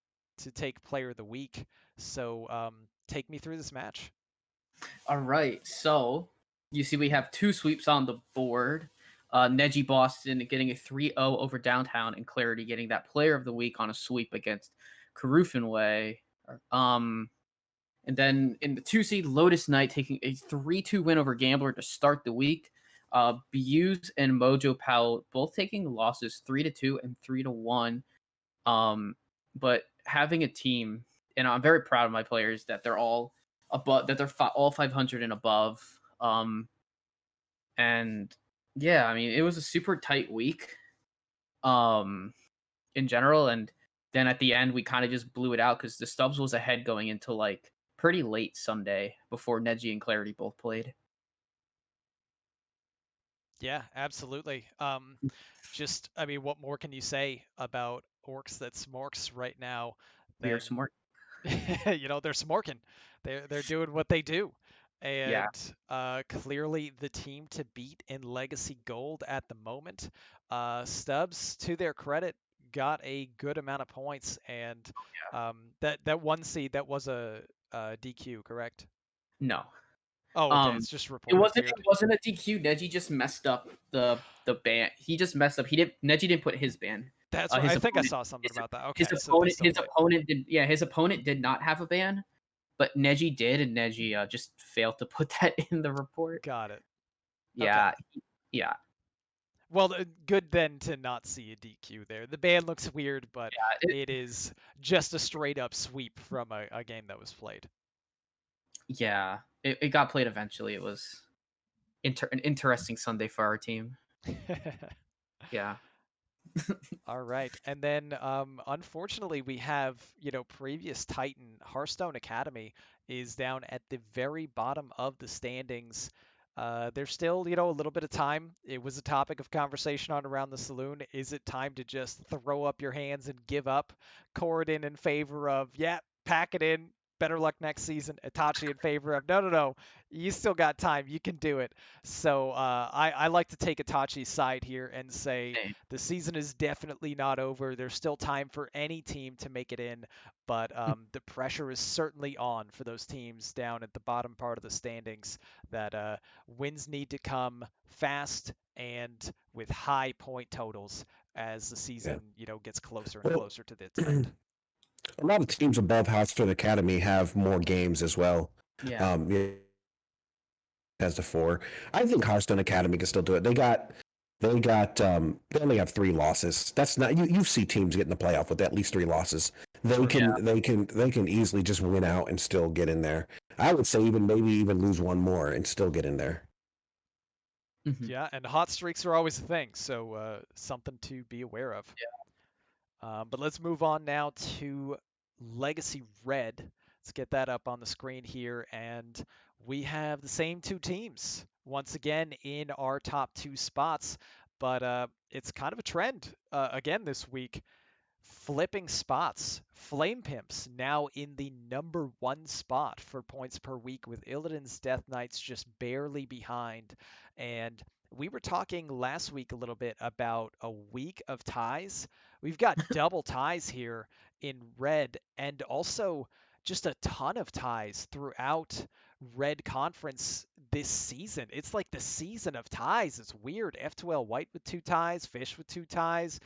take Player of the Week. So take me through this match. All right, so you see we have two sweeps on the board. Neji Boston getting a 3-0 over Downtown, and Clarity getting that Player of the Week on a sweep against Karufinway. Um, and then in the 2 seed, Lotus Knight taking a 3-2 win over Gambler to start the week. Buse and Mojo Powell both taking losses 3-2 and 3-1. But having a team, and I'm very proud of my players that they're all above, that they're all 500 and above. And yeah, I mean, it was a super tight week in general. And then at the end, we kind of just blew it out because the Stubbs was ahead going into like pretty late Sunday before Neji and Clarity both played. Yeah, absolutely. I mean, what more can you say about Orcs that Smorks right now We are than, smart. they're smorking. They're doing what they do. Yeah. And clearly the team to beat in Legacy Gold at the moment. Stubbs, to their credit, got a good amount of points, and that one seed, that was a DQ, correct? No. Oh, okay, Um, it's just it reported wasn't. weird. It wasn't a DQ. Neji just messed up the ban. He just messed up. He didn't. Neji didn't put his ban. That's right. His I think I opponent. saw something His, about that. his Okay, so they opponent. still His played. opponent did. Yeah, his opponent did not have a ban, but Neji did, and Neji just failed to put that in the report. Got it. Okay. Yeah. Yeah. Well, good then to not see a DQ there. The ban looks weird, but It, it is just a straight up sweep from a game that was played. yeah. It got played eventually. It was an interesting Sunday for our team. Yeah. All right. And then, unfortunately, we have, previous Titan Hearthstone Academy is down at the very bottom of the standings. There's still, a little bit of time. It was a topic of conversation on Around the Saloon. Is it time to just throw up your hands and give up? Corridon in favor of, yeah, pack it in. Better luck next season. Itachi in favor of, no. You still got time. You can do it. So I like to take Itachi's side here and say, Same. the season is definitely not over. There's still time for any team to make it in, but the pressure is certainly on for those teams down at the bottom part of the standings. That wins need to come fast and with high point totals as the Yeah. season, gets closer and Well, closer to its end. a lot of teams above Hearthstone Academy have more games as well. Yeah. Yeah, as the four. I think Hearthstone Academy can still do it. They got They got they only have 3 losses. That's not you see teams get in the playoff with at least 3 losses. They True. can easily just win out and still get in there. I would say maybe even lose one more and still get in there. Mhm. Yeah, and hot streaks are always a thing, so something to be aware of. But let's move on now to Legacy Red. Let's get that up on the screen here, and we have the same two teams once again in our top 2 spots. But it's kind of a trend again this week. Flipping spots. Flame Pimps now in the number 1 spot for points per week, with Illidan's Death Knights just barely behind. And we were talking last week a little bit about a week of ties. We've got double ties here in red, and also just a ton of ties throughout Red Conference this season. It's like the season of ties. It's weird. F2L White with 2 ties, Fish with 2 ties,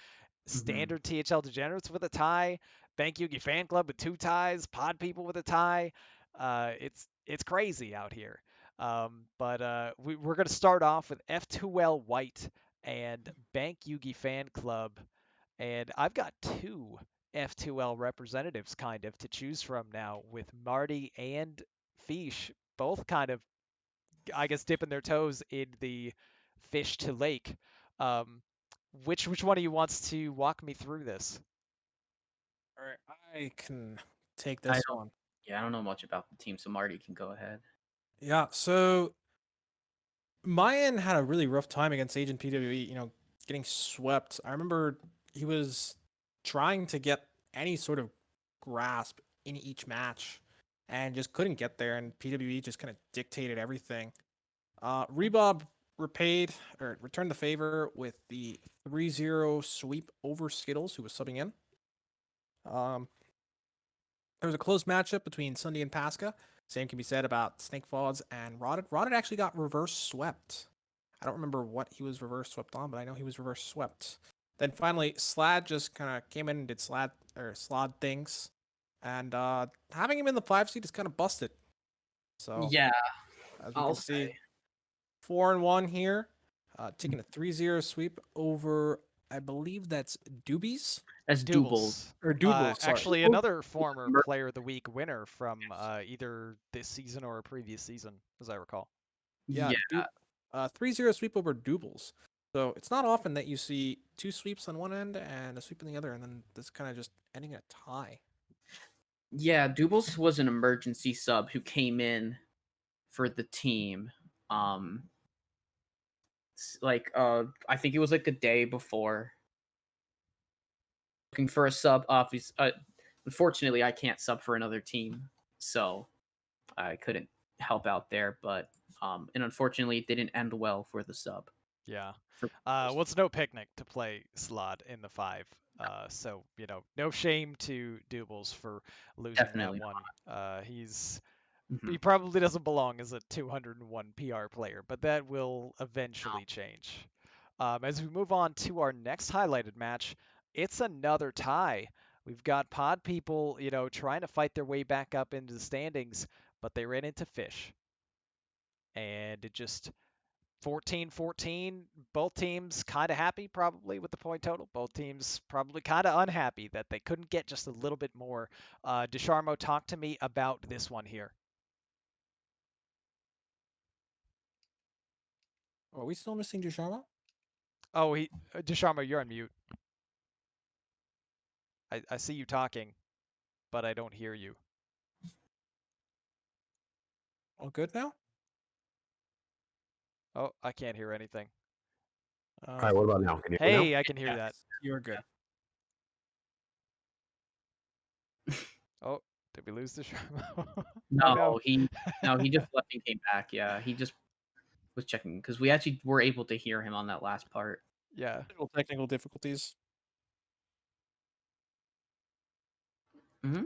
standard THL Degenerates with a tie, Bank Yugi Fan Club with 2 ties, Pod People with a tie. It's crazy out here. But we're going to start off with F2L White and Bank Yugi Fan Club, and I've got 2 F2L representatives kind of to choose from now, with Marty and Fish both kind of, I guess, dipping their toes in the fish to lake. Um, which one of you wants to walk me through this? All right, I can take I this don't. one. Yeah, I don't know much about the team, so Marty can go ahead. Yeah, so Mayan had a really rough time against Agent PWE, getting swept. I remember he was trying to get any sort of grasp in each match and just couldn't get there, and PWE just kind of dictated everything. Rebob returned the favor with the 3-0 sweep over Skittles, who was subbing in. There was a close matchup between Sunday and Pasca. Same can be said about Snake Falls and Rotted. Rotted actually got reverse swept. I don't remember what he was reverse swept on, but I know he was reverse swept. Then finally, Slad just kind of came in and did Slad things, and having him in the 5 seed is kind of busted. So Yeah, as we I'll can say. see, 4-1 here, taking a 3-0 sweep over, I believe that's Doobies That's Doubles. Doubles. or Doobles. Sorry. Actually, Doubles another was former mer- Player of the Week winner from either this season or a previous season, as I recall. Yeah, Yeah, 3-0 sweep over Doubles. So it's not often that you see 2 sweeps on one end and a sweep on the other, and then this kind of just ending a tie. yeah. Doubles was an emergency sub who came in for the team. Um, I think it was like a day before. Looking for a sub. Obviously, unfortunately, I can't sub for another team, so I couldn't help out there. But and unfortunately, it didn't end well for the sub. Yeah. For Well, it's no picnic to play Slot in the 5. So, no shame to Doubles for losing that definitely one. He not. probably doesn't belong as a 201 PR player, but that will eventually change. As we move on to our next highlighted match, it's another tie. We've got Pod People, trying to fight their way back up into the standings, but they ran into Fish. And it just 14-14. Both teams kind of happy probably with the point total. Both teams probably kind of unhappy that they couldn't get just a little bit more. Desharmo, talk to me about this one here. Are we still missing Ducharme? Oh, Desharmo, you're on mute. I see you talking, but I don't hear you. All good now? Oh, I can't hear anything. All right, what about now? Can you hear me now? Hey, I can hear Yes, that. you're good. Oh, did we lose Desharmo? Oh, No, no. he just left and came back. Yeah, he just was checking because we actually were able to hear him on that last part. Yeah. Little technical difficulties.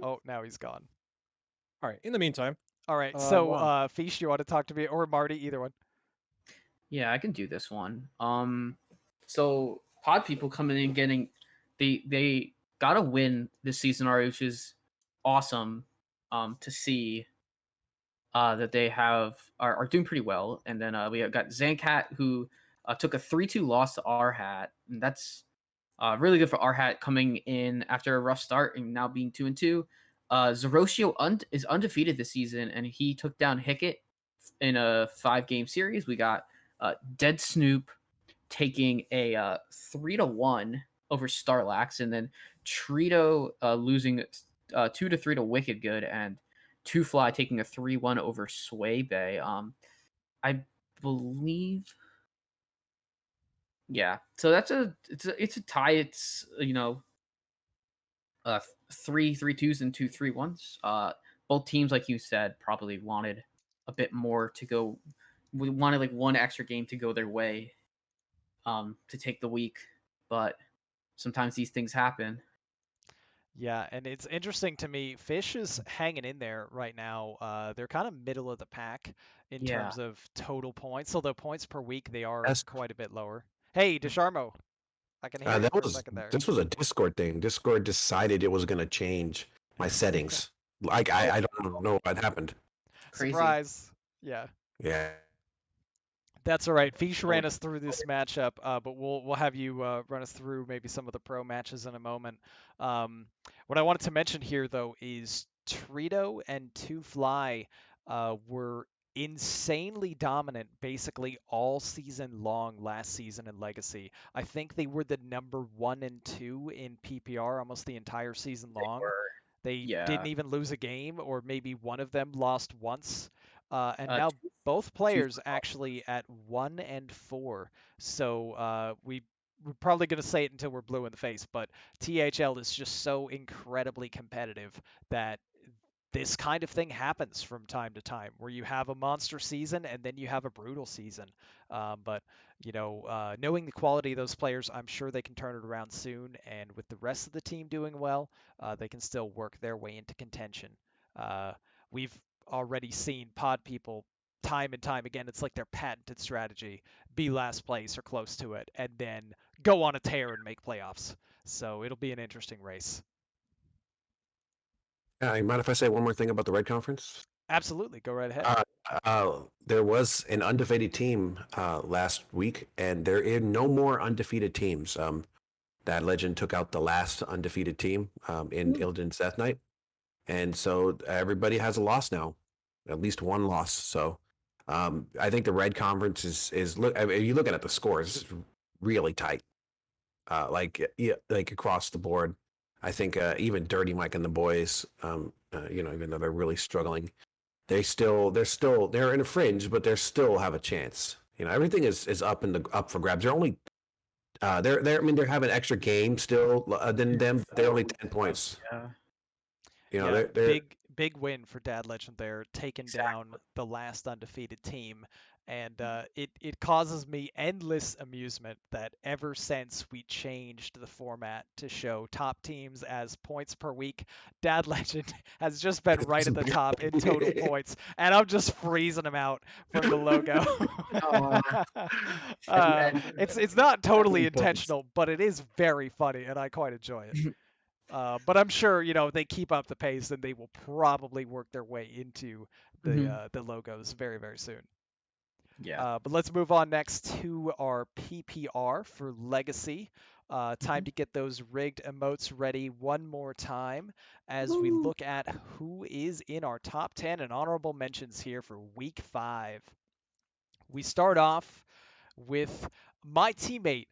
Oh, now he's gone. All right. In the meantime, All right. So, Ron. Fish, you want to talk to me or Marty? Either one. Yeah, I can do this one. So Pod People coming in getting they got a win this season already, which is awesome. To see that they are doing pretty well, and then we have got Zancat who took a 3-2 loss to our hat, and that's really good for our hat coming in after a rough start and now being 2-2. Zeroshio is undefeated this season, and he took down Hickett in a 5-game series. We got Dead Snoop taking a 3-1 over Starlax, and then Trito losing 2-3 to Wicked Good, and Two Fly taking a 3-1 over Sway Bay. I believe, yeah. So it's a tie. It's uh 3-3-2s and 2-3-1s. Both teams, like you said, probably wanted a bit more to go. We wanted like one extra game to go their way, to take the week, but sometimes these things happen. Yeah, and it's interesting to me. Fish is hanging in there right now. They're kind of middle of the pack in Yeah. terms of total points, although points per week they are That's quite a bit lower. Hey, Desharmo, I can hear you that for a was second there. this was a Discord thing. Discord decided it was going to change my settings. Like Oh, I don't know what happened. crazy. Surprise. Yeah. Yeah. That's all right. Fish Oh, ran us through this matchup, but we'll have you run us through maybe some of the pro matches in a moment. What I wanted to mention here though is Trito and Two Fly were insanely dominant basically all season long last season in Legacy. I think they were the number 1 and 2 in PPR almost the entire season they long. were. They Yeah. didn't even lose a game, or maybe one of them lost once. And Uh, now both two, players actually at 1 and 4. So we're probably going to say it until we're blue in the face, but THL is just so incredibly competitive that this kind of thing happens from time to time where you have a monster season and then you have a brutal season. But, knowing the quality of those players, I'm sure they can turn it around soon. And with the rest of the team doing well, they can still work their way into contention. We've already seen pod people time and time again. It's like their patented strategy: be last place or close to it, and then go on a tear and make playoffs. So it'll be an interesting race. You mind if I say one more thing about the Red Conference? Absolutely, go right ahead. Uh, there was an undefeated team last week, and there are no more undefeated teams. That Legend took out the last undefeated team in Illidan's Death Knight, and so everybody has a loss now, at least one loss. So I think the Red Conference is look. I mean, you looking at the scores, it's really tight. Like across the board. I think even Dirty Mike and the boys, even though they're really struggling, they're in a fringe, but they still have a chance. Everything is up for grabs. They're only I mean, they're having extra game still than them. They're only 10 points. yeah. Yeah, They're big win for Dad Legend there, taking down the last undefeated team, and it causes me endless amusement that ever since we changed the format to show top teams as points per week, Dad Legend has just been right at the top in total points, and I'm just freezing him out from the logo. Oh, It's not totally Points. intentional, but it is very funny, and I quite enjoy it. But I'm sure they keep up the pace, and they will probably work their way into the logos very very soon. yeah. But let's move on next to our PPR for Legacy. Time to get those rigged emotes ready one more time as we Woo. look at who is in our top 10 and honorable mentions here for Week 5. We start off with my teammate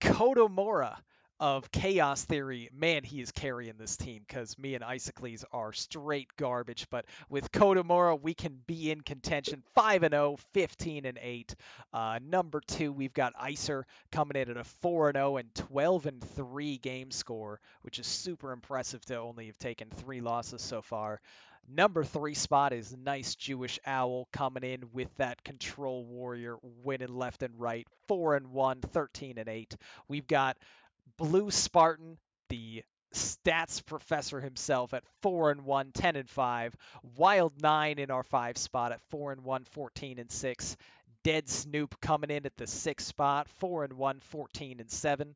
Kodomora of Chaos Theory. Man, he is carrying this team because me and Isocles are straight garbage. But with Kodomora, we can be in contention. 5-0, 15-8. Number 2, we've got Icer coming in at a 4-0 and 12-3 game score, which is super impressive to only have taken 3 losses so far. Number 3 spot is Nice Jewish Owl coming in with that Control Warrior winning left and right. 4-1, 13-8. We've got Blue Spartan, the stats professor himself at 4-1, 10-5. Wild 9 in our 5 spot at 4-1, 14-6. Dead Snoop coming in at the 6th spot, 4-1, 14-7.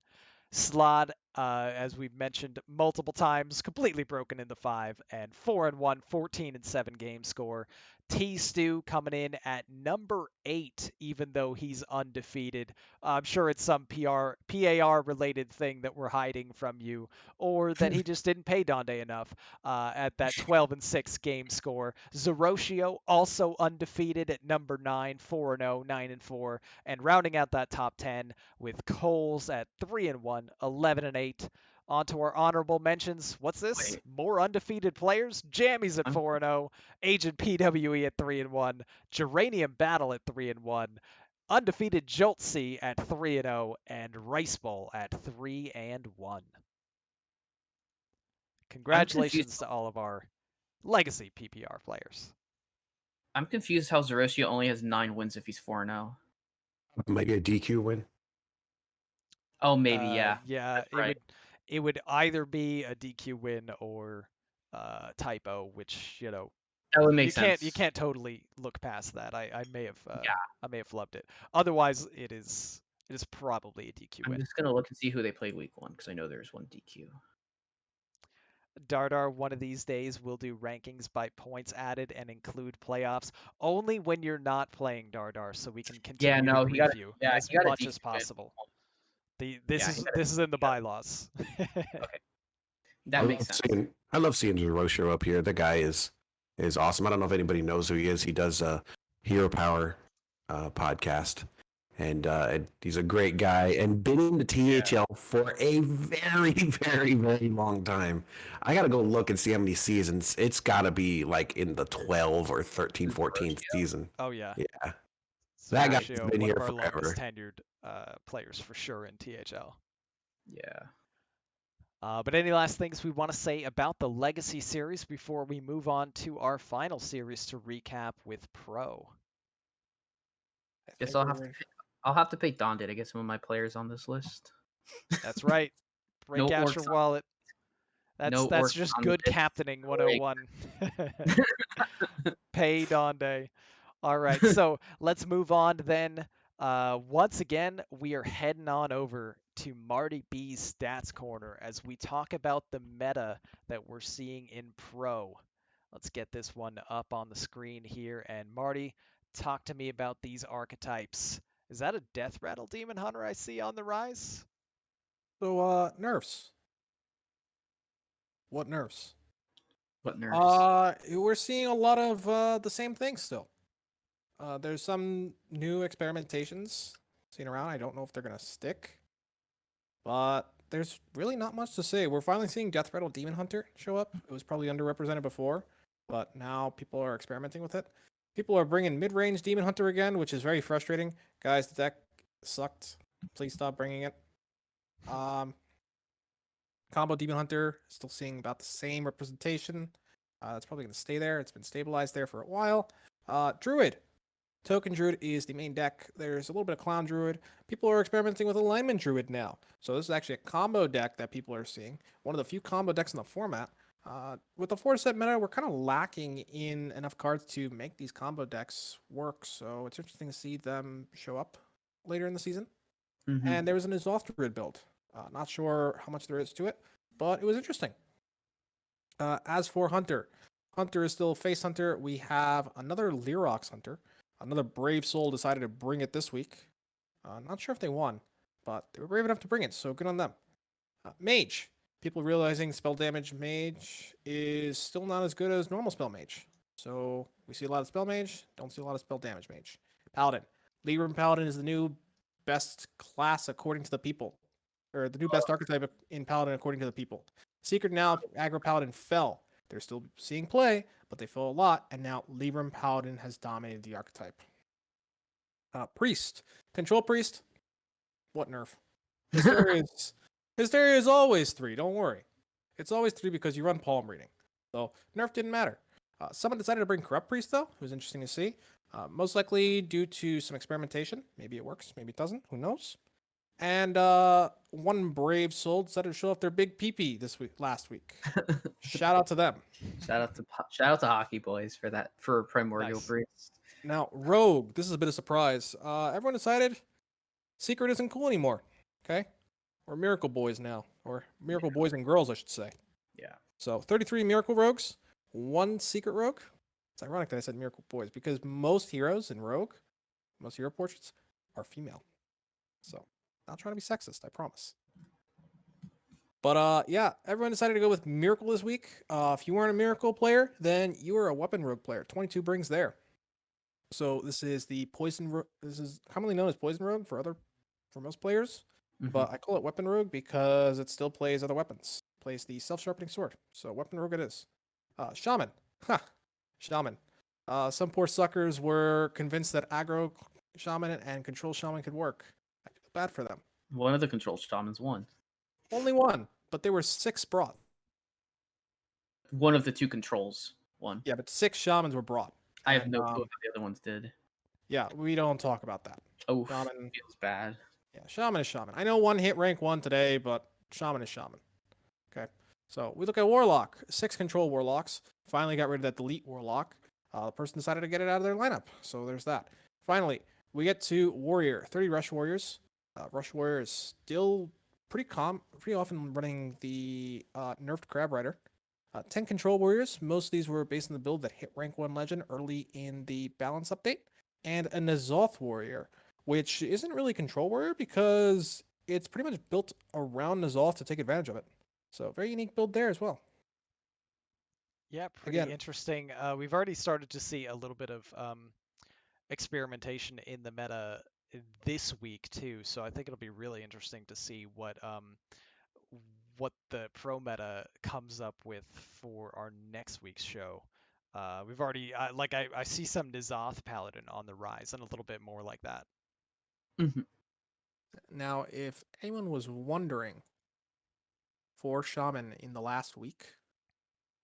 Slod as we've mentioned multiple times, completely broken in the 5 and 4-1, 14-7 game score. T Stew coming in at number 8, even though he's undefeated. I'm sure it's some PAR related thing that we're hiding from you, or that he just didn't pay Donde enough at that 12-6 game score. Zeroshio also undefeated at number 9, 4-0, 9-4, and rounding out that top 10 with Coles at 3-1, 11-8. On to our honorable mentions. What's this? Wait. More undefeated players. Jammies at I'm- 4-0, Agent PWE at 3-1, Geranium Battle at 3-1, undefeated Joltsy at 3-0, and Rice Bowl at 3-1. I'm confused. Congratulations to all of our legacy PPR players. I'm confused how Zeroshio only has 9 wins if he's 4-0. Maybe a DQ win. Oh, maybe, yeah. Yeah, That's right. it would either be a DQ win or typo, which That would make you sense. can't totally look past that. I may have Yeah. I may have flubbed it. Otherwise, it is probably a DQ I'm win. just gonna look and see who they played week 1 because I know there's one DQ. Dardar, one of these days we'll do rankings by points added and include playoffs only when you're not playing Dardar, so we can continue no, to he got- brief you yeah, as he got a much DQ as win. possible. This Yeah, he got a- is in the he got a- bylaws. Okay, that makes sense. I love seeing Jerosho up here. The guy is awesome. I don't know if anybody knows who he is. He does a Hero Power podcast, and he's a great guy and been in the THL for a very, very, very long time. I got to go look and see how many seasons. It's got to be like in the 12 or 13, 14th season. Oh yeah. Yeah. That guy's Zeroshio, been one here of our forever. longest tenured players for sure in THL. Yeah. But any last things we want to say about the Legacy series before we move on to our final series to recap with Pro? Guess I'll have to pay Donde to get some of my players on this list. That's right. Break No out orcs your on- wallet. no That's orcs just on the good list. captaining 101. Pay Donde. All right, so let's move on then. Once again, we are heading on over to Marty B's Stats Corner as we talk about the meta that we're seeing in Pro. Let's get this one up on the screen here. And Marty, talk to me about these archetypes. Is that a Death Rattle Demon Hunter I see on the rise? So, nerfs. What nerfs? What nerfs? We're seeing a lot of the same things still. There's some new experimentations seen around. I don't know if they're gonna stick, but there's really not much to say. We're finally seeing Death Rattle Demon Hunter show up. It was probably underrepresented before, but now people are experimenting with it. People are bringing mid-range Demon Hunter again, which is very frustrating. Guys, the deck sucked. Please stop bringing it. Combo Demon Hunter, still seeing about the same representation. It's probably going to stay there. It's been stabilized there for a while. Druid. Token Druid is the main deck. There's a little bit of Clown Druid. People are experimenting with Alignment Druid now. So this is actually a combo deck that people are seeing. One of the few combo decks in the format. With the 4-set meta, we're kind of lacking in enough cards to make these combo decks work. So it's interesting to see them show up later in the season. Mhm. And there was an Exhaust Druid build. Not sure how much there is to it, but it was interesting. As for Hunter, Hunter is still Face Hunter. We have another Lyrox Hunter. Another Brave Soul decided to bring it this week. Not sure if they won, but they were brave enough to bring it, so good on them. Mage. People realizing spell damage mage is still not as good as normal spell mage. So we see a lot of spell mage, don't see a lot of spell damage mage. Paladin. Libram Paladin is the new best class according to the people. Or the new best archetype in Paladin according to the people. Secret now, Aggro Paladin fell. They're still seeing play, but they fell a lot, and now Libram Paladin has dominated the archetype. Priest. Control Priest. What nerf? Hysteria is always 3, don't worry. It's always 3 because you run palm reading. So nerf didn't matter. Someone decided to bring Corrupt Priest, though. It was interesting to see. Most likely due to some experimentation. Maybe it works, maybe it doesn't. Who knows? And one Brave Soul decided to show off their big PP last week. Shout out to them. Shout out to Hockey Boys for Primordial Nice. Priest. Now, Rogue, this is a bit of a surprise. Everyone decided Secret isn't cool anymore. Okay? or Miracle Boys now, or Miracle Boys and Girls, I should say. Yeah. So 33 Miracle Rogues, 1 Secret Rogue. It's ironic that I said Miracle Boys because most heroes in Rogue, most hero portraits, are female. So, not trying to be sexist, I promise. But yeah, everyone decided to go with Miracle this week. If you weren't a Miracle player, then you were a Weapon Rogue player. 22 brings there. So this is the Poison. This is commonly known as Poison Rogue for most players, but I call it Weapon Rogue because it still plays other weapons. Plays the self-sharpening sword. So Weapon Rogue it is. Shaman. Ha. Shaman. Some poor suckers were convinced that aggro shaman and control shaman could work. I feel bad for them. One of the control shamans won. Only one, but there were 6 brought. One of the 2 controls won. Yeah, but 6 shamans were brought. I have And, no clue how the other ones did. Yeah, we don't talk about that. Oh, Shaman. feels bad. Yeah, shaman is shaman. I know one hit rank 1 today, but shaman is shaman. Okay, so we look at warlock. 6 control warlocks. Finally got rid of that delete warlock. The person decided to get it out of their lineup, so there's that. Finally, we get to warrior. 30 rush warriors. Rush warrior is still pretty often running the nerfed crab rider. 10 control warriors. Most of these were based on the build that hit rank 1 legend early in the balance update. And a N'Zoth warrior, which isn't really control warrior because it's pretty much built around N'Zoth to take advantage of it. So very unique build there as well. Yeah, pretty Again, interesting. We've already started to see a little bit of experimentation in the meta this week too, so I think it'll be really interesting to see what the pro meta comes up with for our next week's show. We've already I see some N'Zoth Paladin on the rise and a little bit more like that. now if anyone was wondering for Shaman in the last week,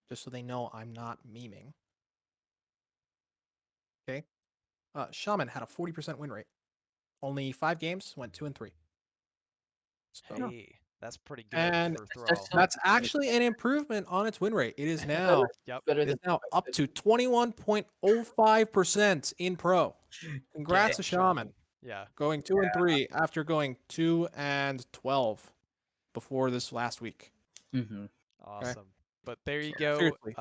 just so they know I'm not memeing. Okay, Shaman had a 40% win rate. Only 5 games, went 2-3. So, Hey, that's pretty good and for Thrall. that's actually an improvement on its win rate. It is now Yep. Better it is than now up to 21.05% in pro. Congrats to Getting Shaman. Yeah. Going 2-3 after going 2-12 before this last week. Awesome. But there you So, go. seriously.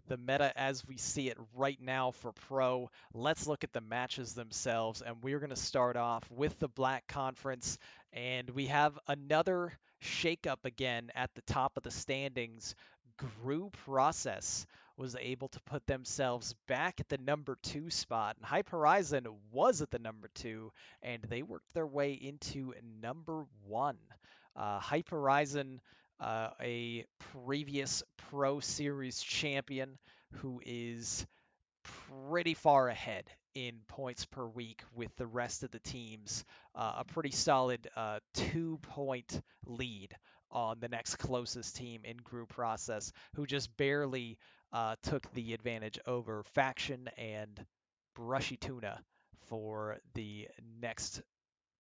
The meta as we see it right now for pro. Let's look at the matches themselves, and we're going to start off with the Black Conference, and we have another shakeup again at the top of the standings. Group Process was able to put themselves back at the number 2 spot, and Hype Horizon was at the number 2, and they worked their way into number 1. Hype Horizon, a previous Pro Series champion who is pretty far ahead in points per week with the rest of the teams. A pretty solid 2-point lead on the next closest team in Group Process, who just barely took the advantage over Faction and Brushy Tuna for the next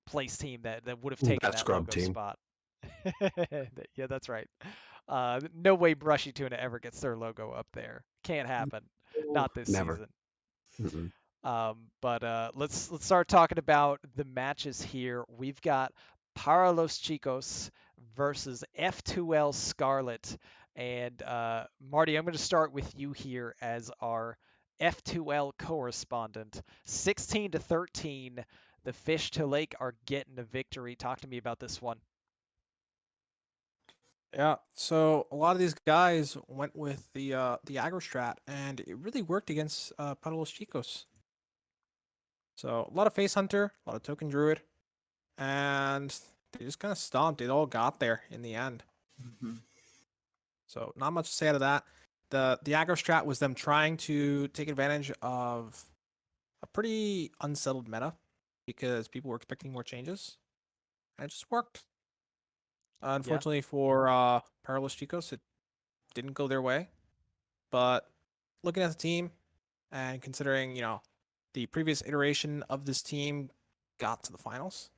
place team that would have taken That that scrub logo team. spot. Yeah, that's right. No way Brushy Tuna ever gets their logo up there. Can't happen. Not this Never. season. Mm-mm. But let's start talking about the matches here. We've got Para los Chicos versus F2L Scarlet. And Marty, I'm going to start with you here as our F2L correspondent. 16-13, the Fish to Lake are getting a victory. Talk to me about this one. Yeah, so a lot of these guys went with the aggro strat, and it really worked against Para los Chicos. So a lot of Face Hunter, a lot of Token Druid, and they just kind of stomped. It all got there in the end. So not much to say out of that. The aggro strat was them trying to take advantage of a pretty unsettled meta because people were expecting more changes, and it just worked. Unfortunately for Para los Chicos, it didn't go their way. But looking at the team and considering, the previous iteration of this team got to the finals,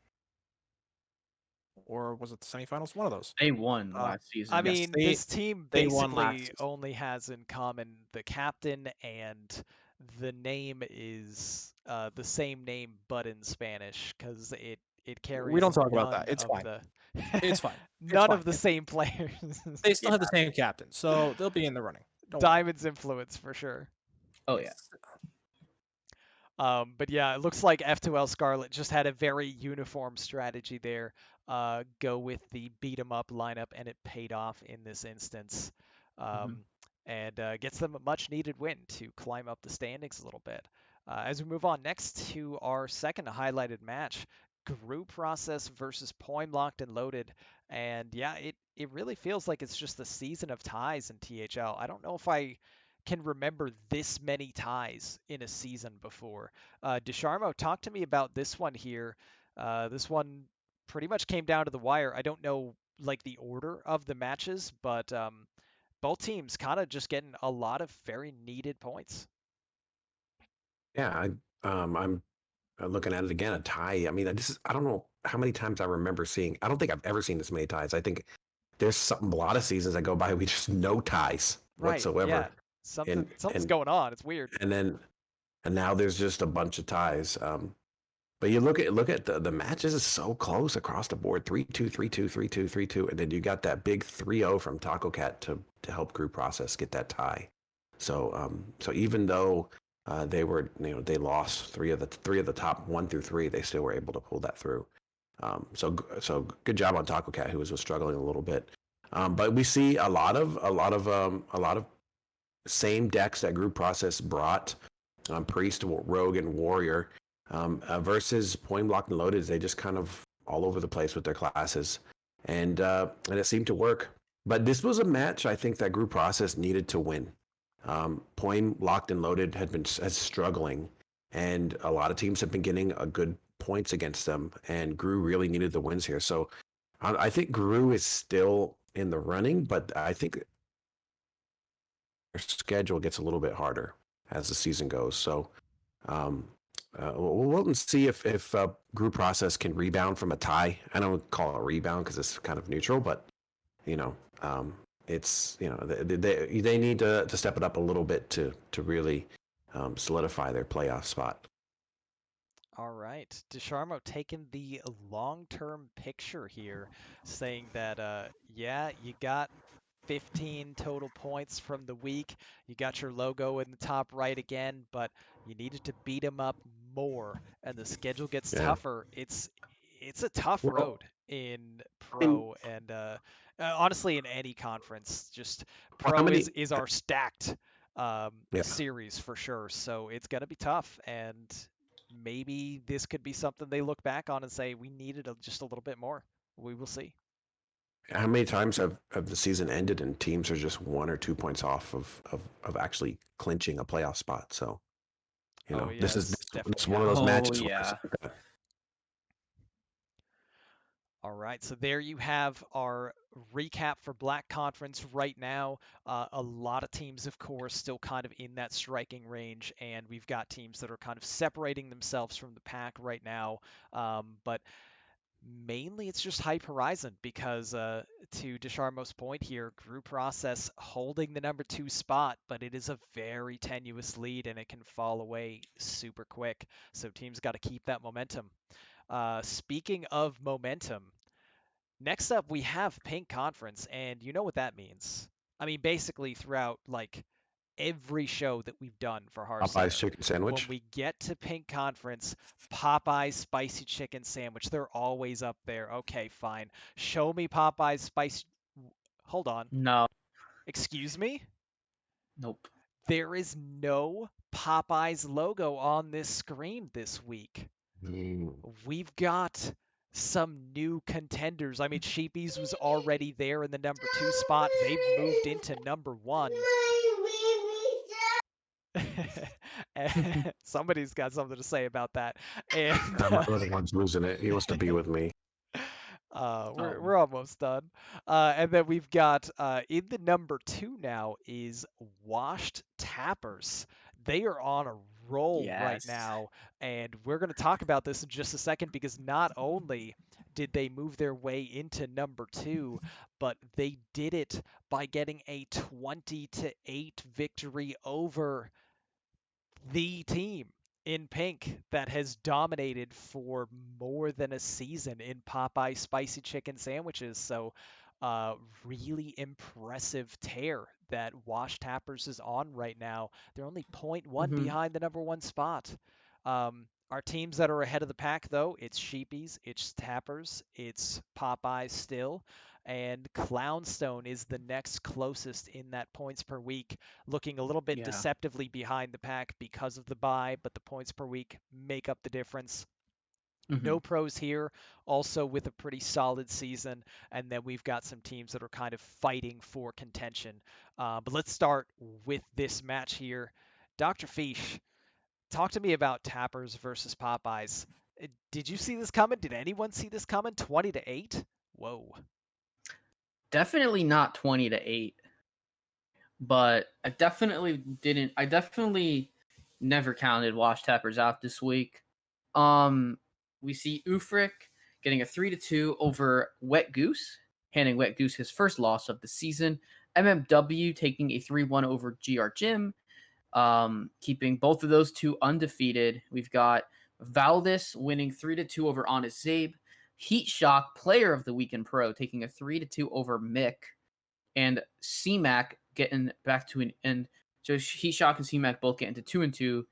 or was it the semifinals? One of those. They won last season. I Yes, mean, they- this team they won last basically season. only has in common the captain, and the name is the same name but in Spanish because it We carries don't talk about none that. It's of fine. the It's fine. It's none fine. of the same players. They still Yeah. have the same captain, so they'll be in the running. Don't worry. Diamond's influence for sure. Oh yeah. Yes. But yeah, it looks like F2L Scarlet just had a very uniform strategy there. Go with the beat 'em up lineup, and it paid off in this instance. Mhm. And gets them a much needed win to climb up the standings a little bit. As we move on next to our second highlighted match, Group Process versus Poem Locked and Loaded. And yeah, it really feels like it's just the season of ties in THL. I don't know if I can remember this many ties in a season before. Desharmo, talk to me about this one here. This one pretty much came down to the wire. I don't know like the order of the matches, but both teams kind of just getting a lot of very needed points. Yeah, I'm looking at it again, a tie. I mean, I don't know how many times I remember seeing. I don't think I've ever seen this many ties. I think there's a lot of seasons that go by we just no ties Right. Yeah. whatsoever, Something's and going on. It's weird. and then and now there's just a bunch of ties. But you look at the matches is so close across the board, 3-2, 3-2, 3-2, 3-2, and then you got that big 3-0 from Taco Cat to help Group Process get that tie. So even though they were, they lost three of the top 1 through 3, they still were able to pull that through. So good job on Taco Cat, who was struggling a little bit. But we see a lot of same decks that Group Process brought, Priest, Rogue, and Warrior, versus Point Block and Loaded. They just kind of all over the place with their classes, and it seemed to work. But this was a match I think that Group Process needed to win. Point Locked and Loaded has struggling, and a lot of teams have been getting a good points against them, and Gru really needed the wins here. So I think Gru is still in the running, but I think their schedule gets a little bit harder as the season goes. So um, we'll wait and see if Group Process can rebound from a tie. I don't call it a rebound because it's kind of neutral, but you know, it's they need to step it up a little bit to really solidify their playoff spot. All right. Desharmo taking the long-term picture here, saying that, yeah, you got 15 total points from the week. You got your logo in the top right again, but you needed to beat them up more, and the schedule gets Yeah. tougher. It's a tough Well, road in I mean, pro and honestly in any conference. Just how pro is many? is our stacked Yeah. series for sure, so it's gonna be tough, and maybe this could be something they look back on and say we needed just a little bit more. We will see. How many times have the season ended and teams are just 1 or 2 points off of actually clinching a playoff spot? So Oh yeah, this is it's definitely it's one of those happened. Oh matches where it's yeah. All right, so there you have our recap for Black Conference right now. A lot of teams, of course, still kind of in that striking range, and we've got teams that are kind of separating themselves from the pack right now. But mainly it's just Hype Horizon because, to Desharmo's point here, Group Process holding the number 2 spot, but it is a very tenuous lead and it can fall away super quick. So teams got to keep that momentum. Speaking of momentum, next up we have Pink Conference, and you know what that means. I mean, basically throughout like every show that we've done for Hearth Popeye's Center, chicken when sandwich. we get to Pink Conference, Popeye's spicy chicken sandwich, they're always up there. Okay, fine. Show me Popeye's spicy. Hold on. No. Excuse me? Nope. There is no Popeye's logo on this screen this week. Mm. We've got some new contenders. I mean, Sheepies was already there in the number 2 spot. They've moved into number 1. Somebody's got something to say about that. And My little one's losing it. He wants to be with me. we're Oh. we're almost done. And then we've got in the number 2 now is Washed Tappers. They are on a roll right Yes. now, and we're going to talk about this in just a second because not only did they move their way into number 2, but they did it by getting a 20-8 victory over the team. in pink that has dominated for more than a season in Popeye spicy chicken sandwiches. So, really impressive tear that Wash Tappers is on right now. They're only point 0.1 Hmm. behind the number one spot. Our teams that are ahead of the pack, though, it's Sheepies, it's Tappers, it's Popeye still, and Clownstone is the next closest in that points per week, looking a little bit Yeah. deceptively behind the pack because of the bye, but the points per week make up the difference. Hmm. No pros here, also with a pretty solid season, and then we've got some teams that are kind of fighting for contention. But let's start with this match here. Dr. Fish, talk to me about Tappers versus Popeyes. Did you see this coming? Did anyone see this coming? 20-8? Whoa. Definitely not 20-8, but I definitely didn't. I definitely never counted Wash Tappers out this week. We see Ufric getting a 3-2 over Wet Goose, handing Wet Goose his first loss of the season. MMW taking a 3-1 over GR Jim, keeping both of those two undefeated. We've got Valdis winning 3-2 over Honest Zabe. Heat Shock, player of the week in pro, taking a 3-2 over Mick, and CMAC getting back to an end. So Heat Shock and CMAC both get into 2-2.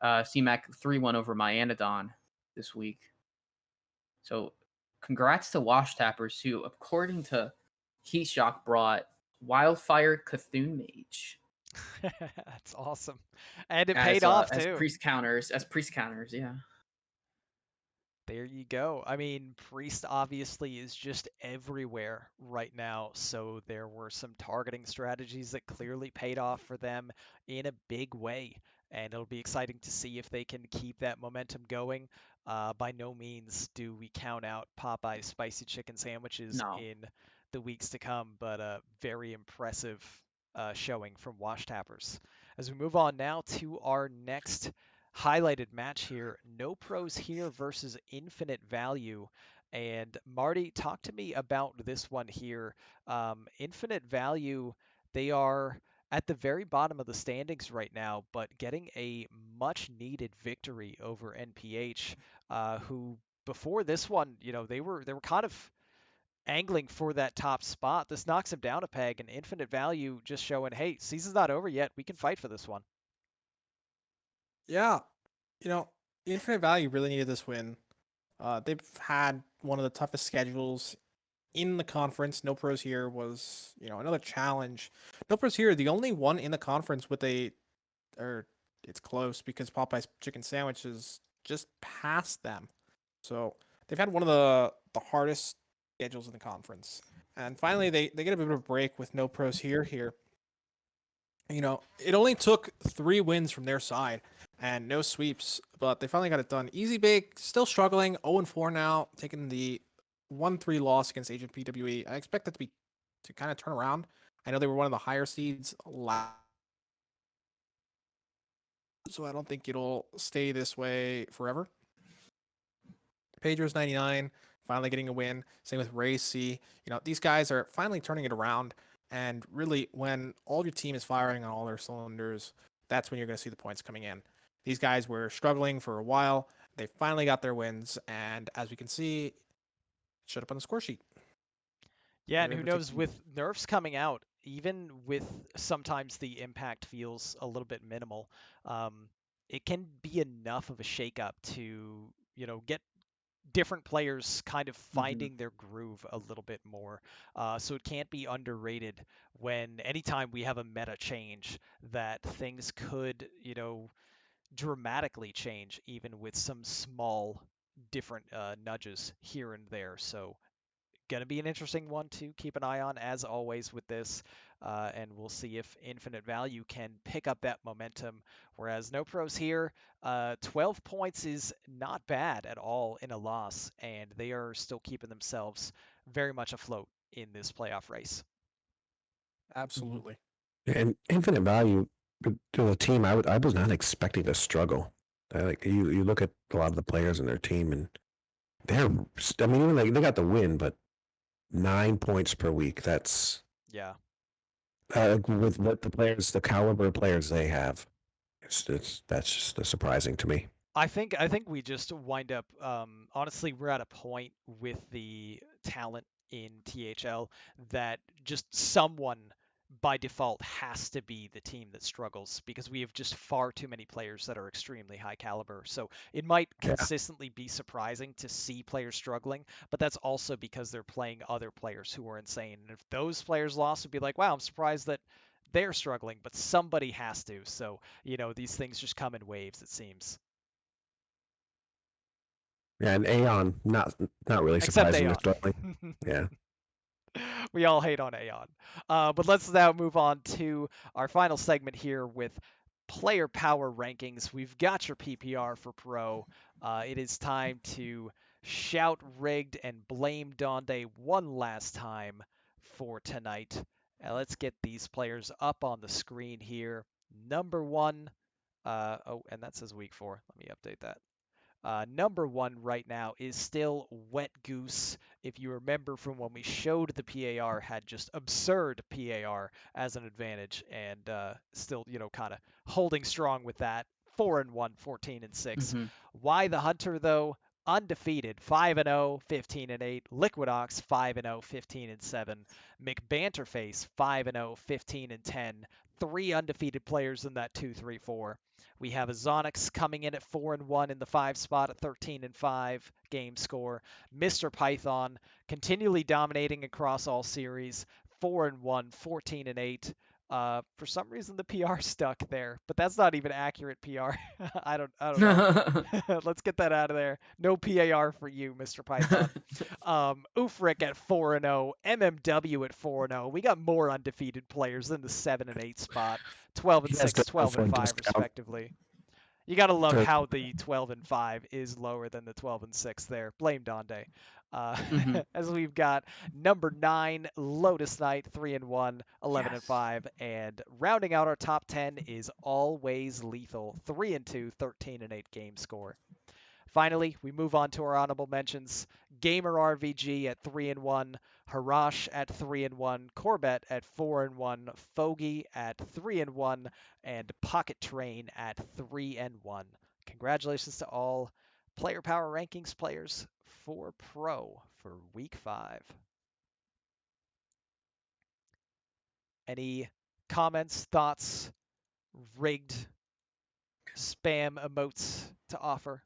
CMAC 3-1 over Myanodon this week. So congrats to Wash Tappers, who, according to Heat Shock, brought Wildfire Cthulhu Mage That's awesome. And it paid as off as too. priest counters. As priest counters, yeah. There you go. I mean, Priest obviously is just everywhere right now, so there were some targeting strategies that clearly paid off for them in a big way, and it'll be exciting to see if they can keep that momentum going. By no means do we count out Popeye's spicy chicken sandwiches No. in the weeks to come, but a very impressive showing from Wash Tappers. As we move on now to our next highlighted match here. No pros here versus infinite value. And Marty, talk to me about this one here. Infinite value, they are at the very bottom of the standings right now, but getting a much needed victory over NPH, who before this one, they were kind of angling for that top spot. This knocks him down a peg, and infinite value just showing, hey, season's not over yet. We can fight for this one. Yeah, you know, Infinite Value really needed this win. They've had one of the toughest schedules in the conference. No Pros here was, another challenge. No Pros here, the only one in the conference with or it's close because Popeye's chicken sandwich is just past them. So they've had one of the hardest schedules in the conference. And finally, they get a bit of a break with No Pros here. It only took 3 wins from their side and no sweeps, but they finally got it done. Easy Bake still struggling, 0-4 now, taking the 1-3 loss against Agent PWE. I expect that to kind of turn around. I know they were one of the higher seeds last, so I don't think it'll stay this way forever. Pedro's 99, finally getting a win. Same with Ray C. These guys are finally turning it around. And really, when all your team is firing on all their cylinders, that's when you're going to see the points coming in. These guys were struggling for a while. They finally got their wins. And as we can see, it showed up on the score sheet. Yeah, They're and who able to knows, with nerfs coming out, even with sometimes the impact feels a little bit minimal, it can be enough of a shakeup to, get different players kind of Hmm. finding their groove a little bit more. So it can't be underrated when anytime we have a meta change that things could, dramatically change, even with some small different nudges here and there. So going to be an interesting one to keep an eye on, as always, with this. And we'll see if Infinite Value can pick up that momentum. Whereas No Pros here, 12 points is not bad at all in a loss, and they are still keeping themselves very much afloat in this playoff race. Hmm. absolutely. And Infinite Value to the team, I was not expecting to struggle. Like you look at a lot of the players in their team, and they're, I mean, even like they got the win, but 9 points per week. That's Yeah. with what the caliber of players they have. That's just surprising to me. I think we just wind up honestly we're at a point with the talent in THL that just someone by default has to be the team that struggles because we have just far too many players that are extremely high caliber. So it might Yeah. consistently be surprising to see players struggling, but that's also because they're playing other players who are insane. And if those players lost, it'd be like, wow, I'm surprised that they're struggling, but somebody has to. So, these things just come in waves, it seems. Yeah, and Aeon, not really Except surprising. They're Aeon. struggling. Yeah. We all hate on Aeon. But let's now move on to our final segment here with player power rankings. We've got your PPR for Pro. It is time to shout rigged and blame Donde one last time for tonight. Let's get these players up on the screen here. Number one, and that says week 4. Let me update that. Number one right now is still Wet Goose. If you remember from when we showed the PAR, had just absurd PAR as an advantage, and still, kind of holding strong with that. 4-1, 14-6. Hmm. Why the Hunter though? Undefeated, 5-0, 15-8. Liquid Ox, 5-0, 15-7. McBanterface, 5-0, 15-10. Three undefeated players in that 2-3-4. We have Azonix coming in at 4-1 in the 5 spot at 13-5 game score. Mr. Python continually dominating across all series, 4-1, 14-8. For some reason the PR stuck there, but that's not even accurate PR. I don't know. Let's get that out of there. No PAR for you, Mr. Python. Ufric at 4-0, MMW at 4-0. We got more undefeated players in the 7 and 8 spot, 12 and You guys 6, don't go 12 for and a 5 discount. respectively. You gotta love To, how the 12 and 5 is lower than the 12 and 6 there. Blame Donde. Uh, Hmm. as we've got number 9 Lotus Knight 3-1, 11 and Yes. 5, and rounding out our top 10 is Always Lethal 3-2, 13 and 8 game score. Finally, we move on to our honorable mentions. Gamer RVG at 3-1, Harash at 3-1, Corbett at 4-1, Fogey at 3-1, and Pocket Train at 3-1. Congratulations to all Player Power Rankings players for Pro for Week 5. Any comments, thoughts, rigged spam emotes to offer?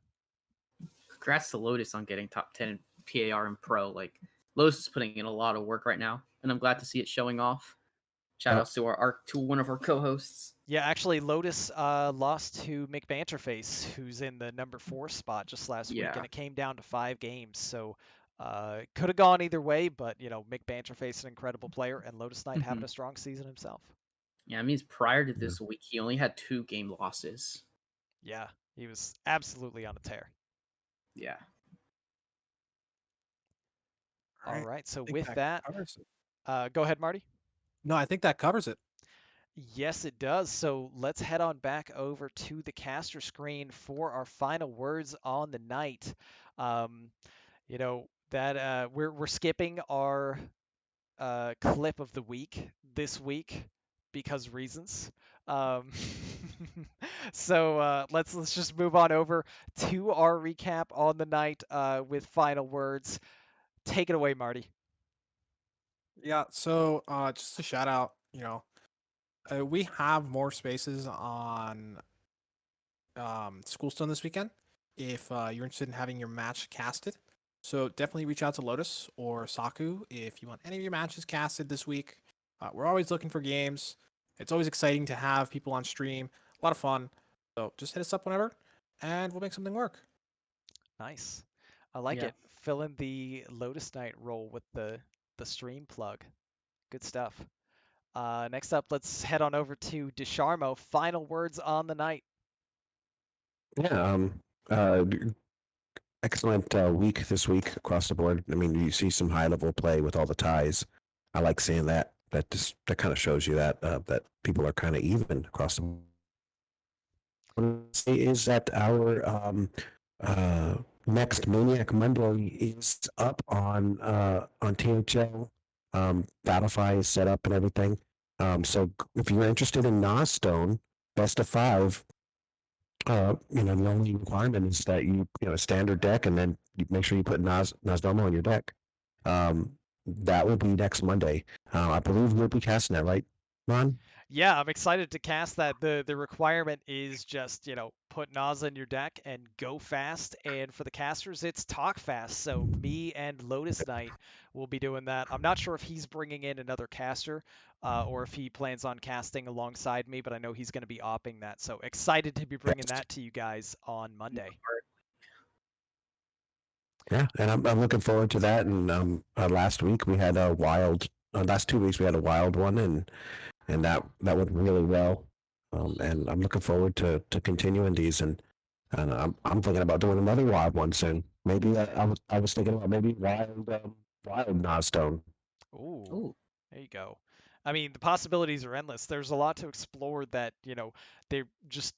Congrats to Lotus on getting top 10 in PAR and Pro. Like, Lotus is putting in a lot of work right now, and I'm glad to see it showing off. Shout outs to our to one of our co-hosts. Yeah, actually, Lotus lost to McBanterface, who's in the number 4 spot just last week, and Yeah. it came down to 5 games. So it could have gone either way, but McBanterface, an incredible player, and Lotus Knight Hmm. having a strong season himself. Yeah, it means prior to Yeah. this week, he only had 2 game losses. Yeah, he was absolutely on a tear. Yeah. All All right. right, so I think with that that, covers it. go ahead, Marty. No, I think that covers it. Yes, it does. So let's head on back over to the caster screen for our final words on the night. Um, that we're skipping our clip of the week this week because reasons. Um, so let's just move on over to our recap on the night with final words. Take it away, Marty. Yeah. So just a shout out, we have more spaces on Schoolstone this weekend if you're interested in having your match casted. So definitely reach out to Lotus or Saku if you want any of your matches casted this week. We're always looking for games. It's always exciting to have people on stream. A lot of fun. So just hit us up whenever, and we'll make something work. Nice. I like Yeah. it. Fill in the Lotus Knight role with the stream plug. Good stuff. Next up, let's head on over to Desharmo. Final words on the night. yeah. Excellent week this week across the board. I mean, you see some high level play with all the ties. I like seeing that. That kind of shows you that people are kind of even across the say is that our uh, next Maniac Monday is up on THL. Battlefy is set up and everything. So if you're interested in Nosstone, best of 5, The only requirement is that you standard deck, and then you make sure you put Nazdomo on your deck. That will be next Monday. I believe we'll be casting that, right, Ron? Yeah, I'm excited to cast that. The requirement is just, put Naza in your deck and go fast. And for the casters, it's talk fast. So me and Lotus Knight will be doing that. I'm not sure if he's bringing in another caster or if he plans on casting alongside me, but I know he's going to be opping that. So excited to be bringing Yes. that to you guys on Monday. Yeah, and I'm looking forward to that. And last week we had a wild. Last 2 weeks we had a wild one, and that went really well. And I'm looking forward to continuing these, and I'm thinking about doing another wild one soon. Maybe I was thinking about maybe wild Nodstone. Ooh, Ooh. there you go. I mean, the possibilities are endless. There's a lot to explore that, they just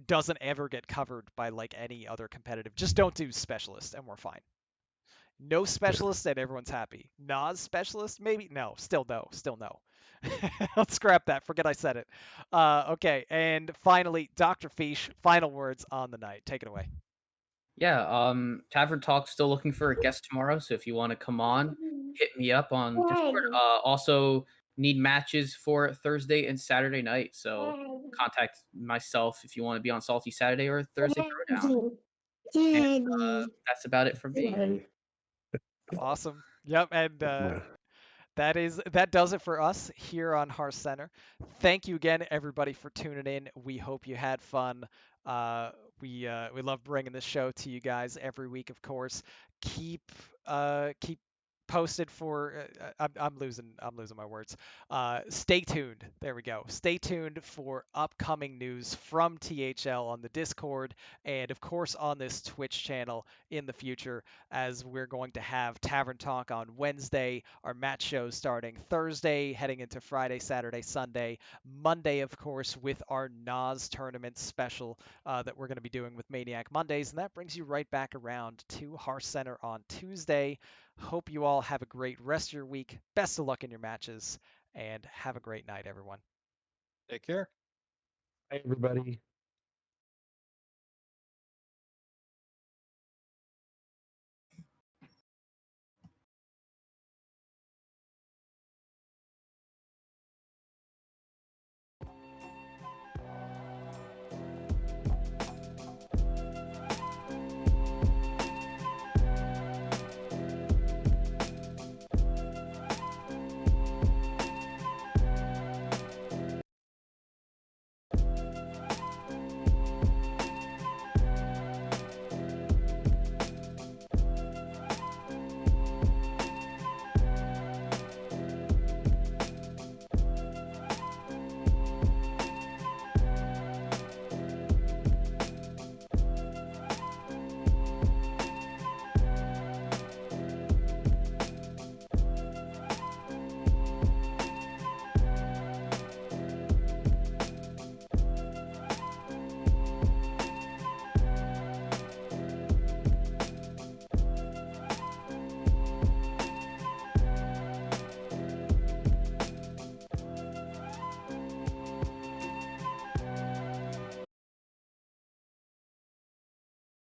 doesn't ever get covered by like any other competitive. Just don't do specialist and we're fine. No specialist and everyone's happy. Nas specialist? Maybe? No. Still no. Still no. Let's scrap that. Forget I said it. Okay. And finally, Dr. Fish, final words on the night. Take it away. Yeah, Tavern Talk's still looking for a guest tomorrow, so if you want to come on, hit me up on Discord. Also need matches for Thursday and Saturday night, so contact myself if you want to be on Salty Saturday or Thursday Throwdown. And that's about it from me. Awesome. Yep. And that does it for us here on Hearthcenter. Thank you again, everybody, for tuning in. We hope you had fun. Uh, we love bringing this show to you guys every week, of course. Keep posted for. I'm losing my words. Stay tuned. There we go. Stay tuned for upcoming news from THL on the Discord and of course on this Twitch channel in the future, as we're going to have Tavern Talk on Wednesday, our match shows starting Thursday, heading into Friday, Saturday, Sunday, Monday, of course, with our Nas tournament special that we're going to be doing with Maniac Mondays. And that brings you right back around to Hearthcenter on Tuesday. Hope you all have a great rest of your week. Best of luck in your matches, and have a great night, everyone. Take care. Hey, everybody.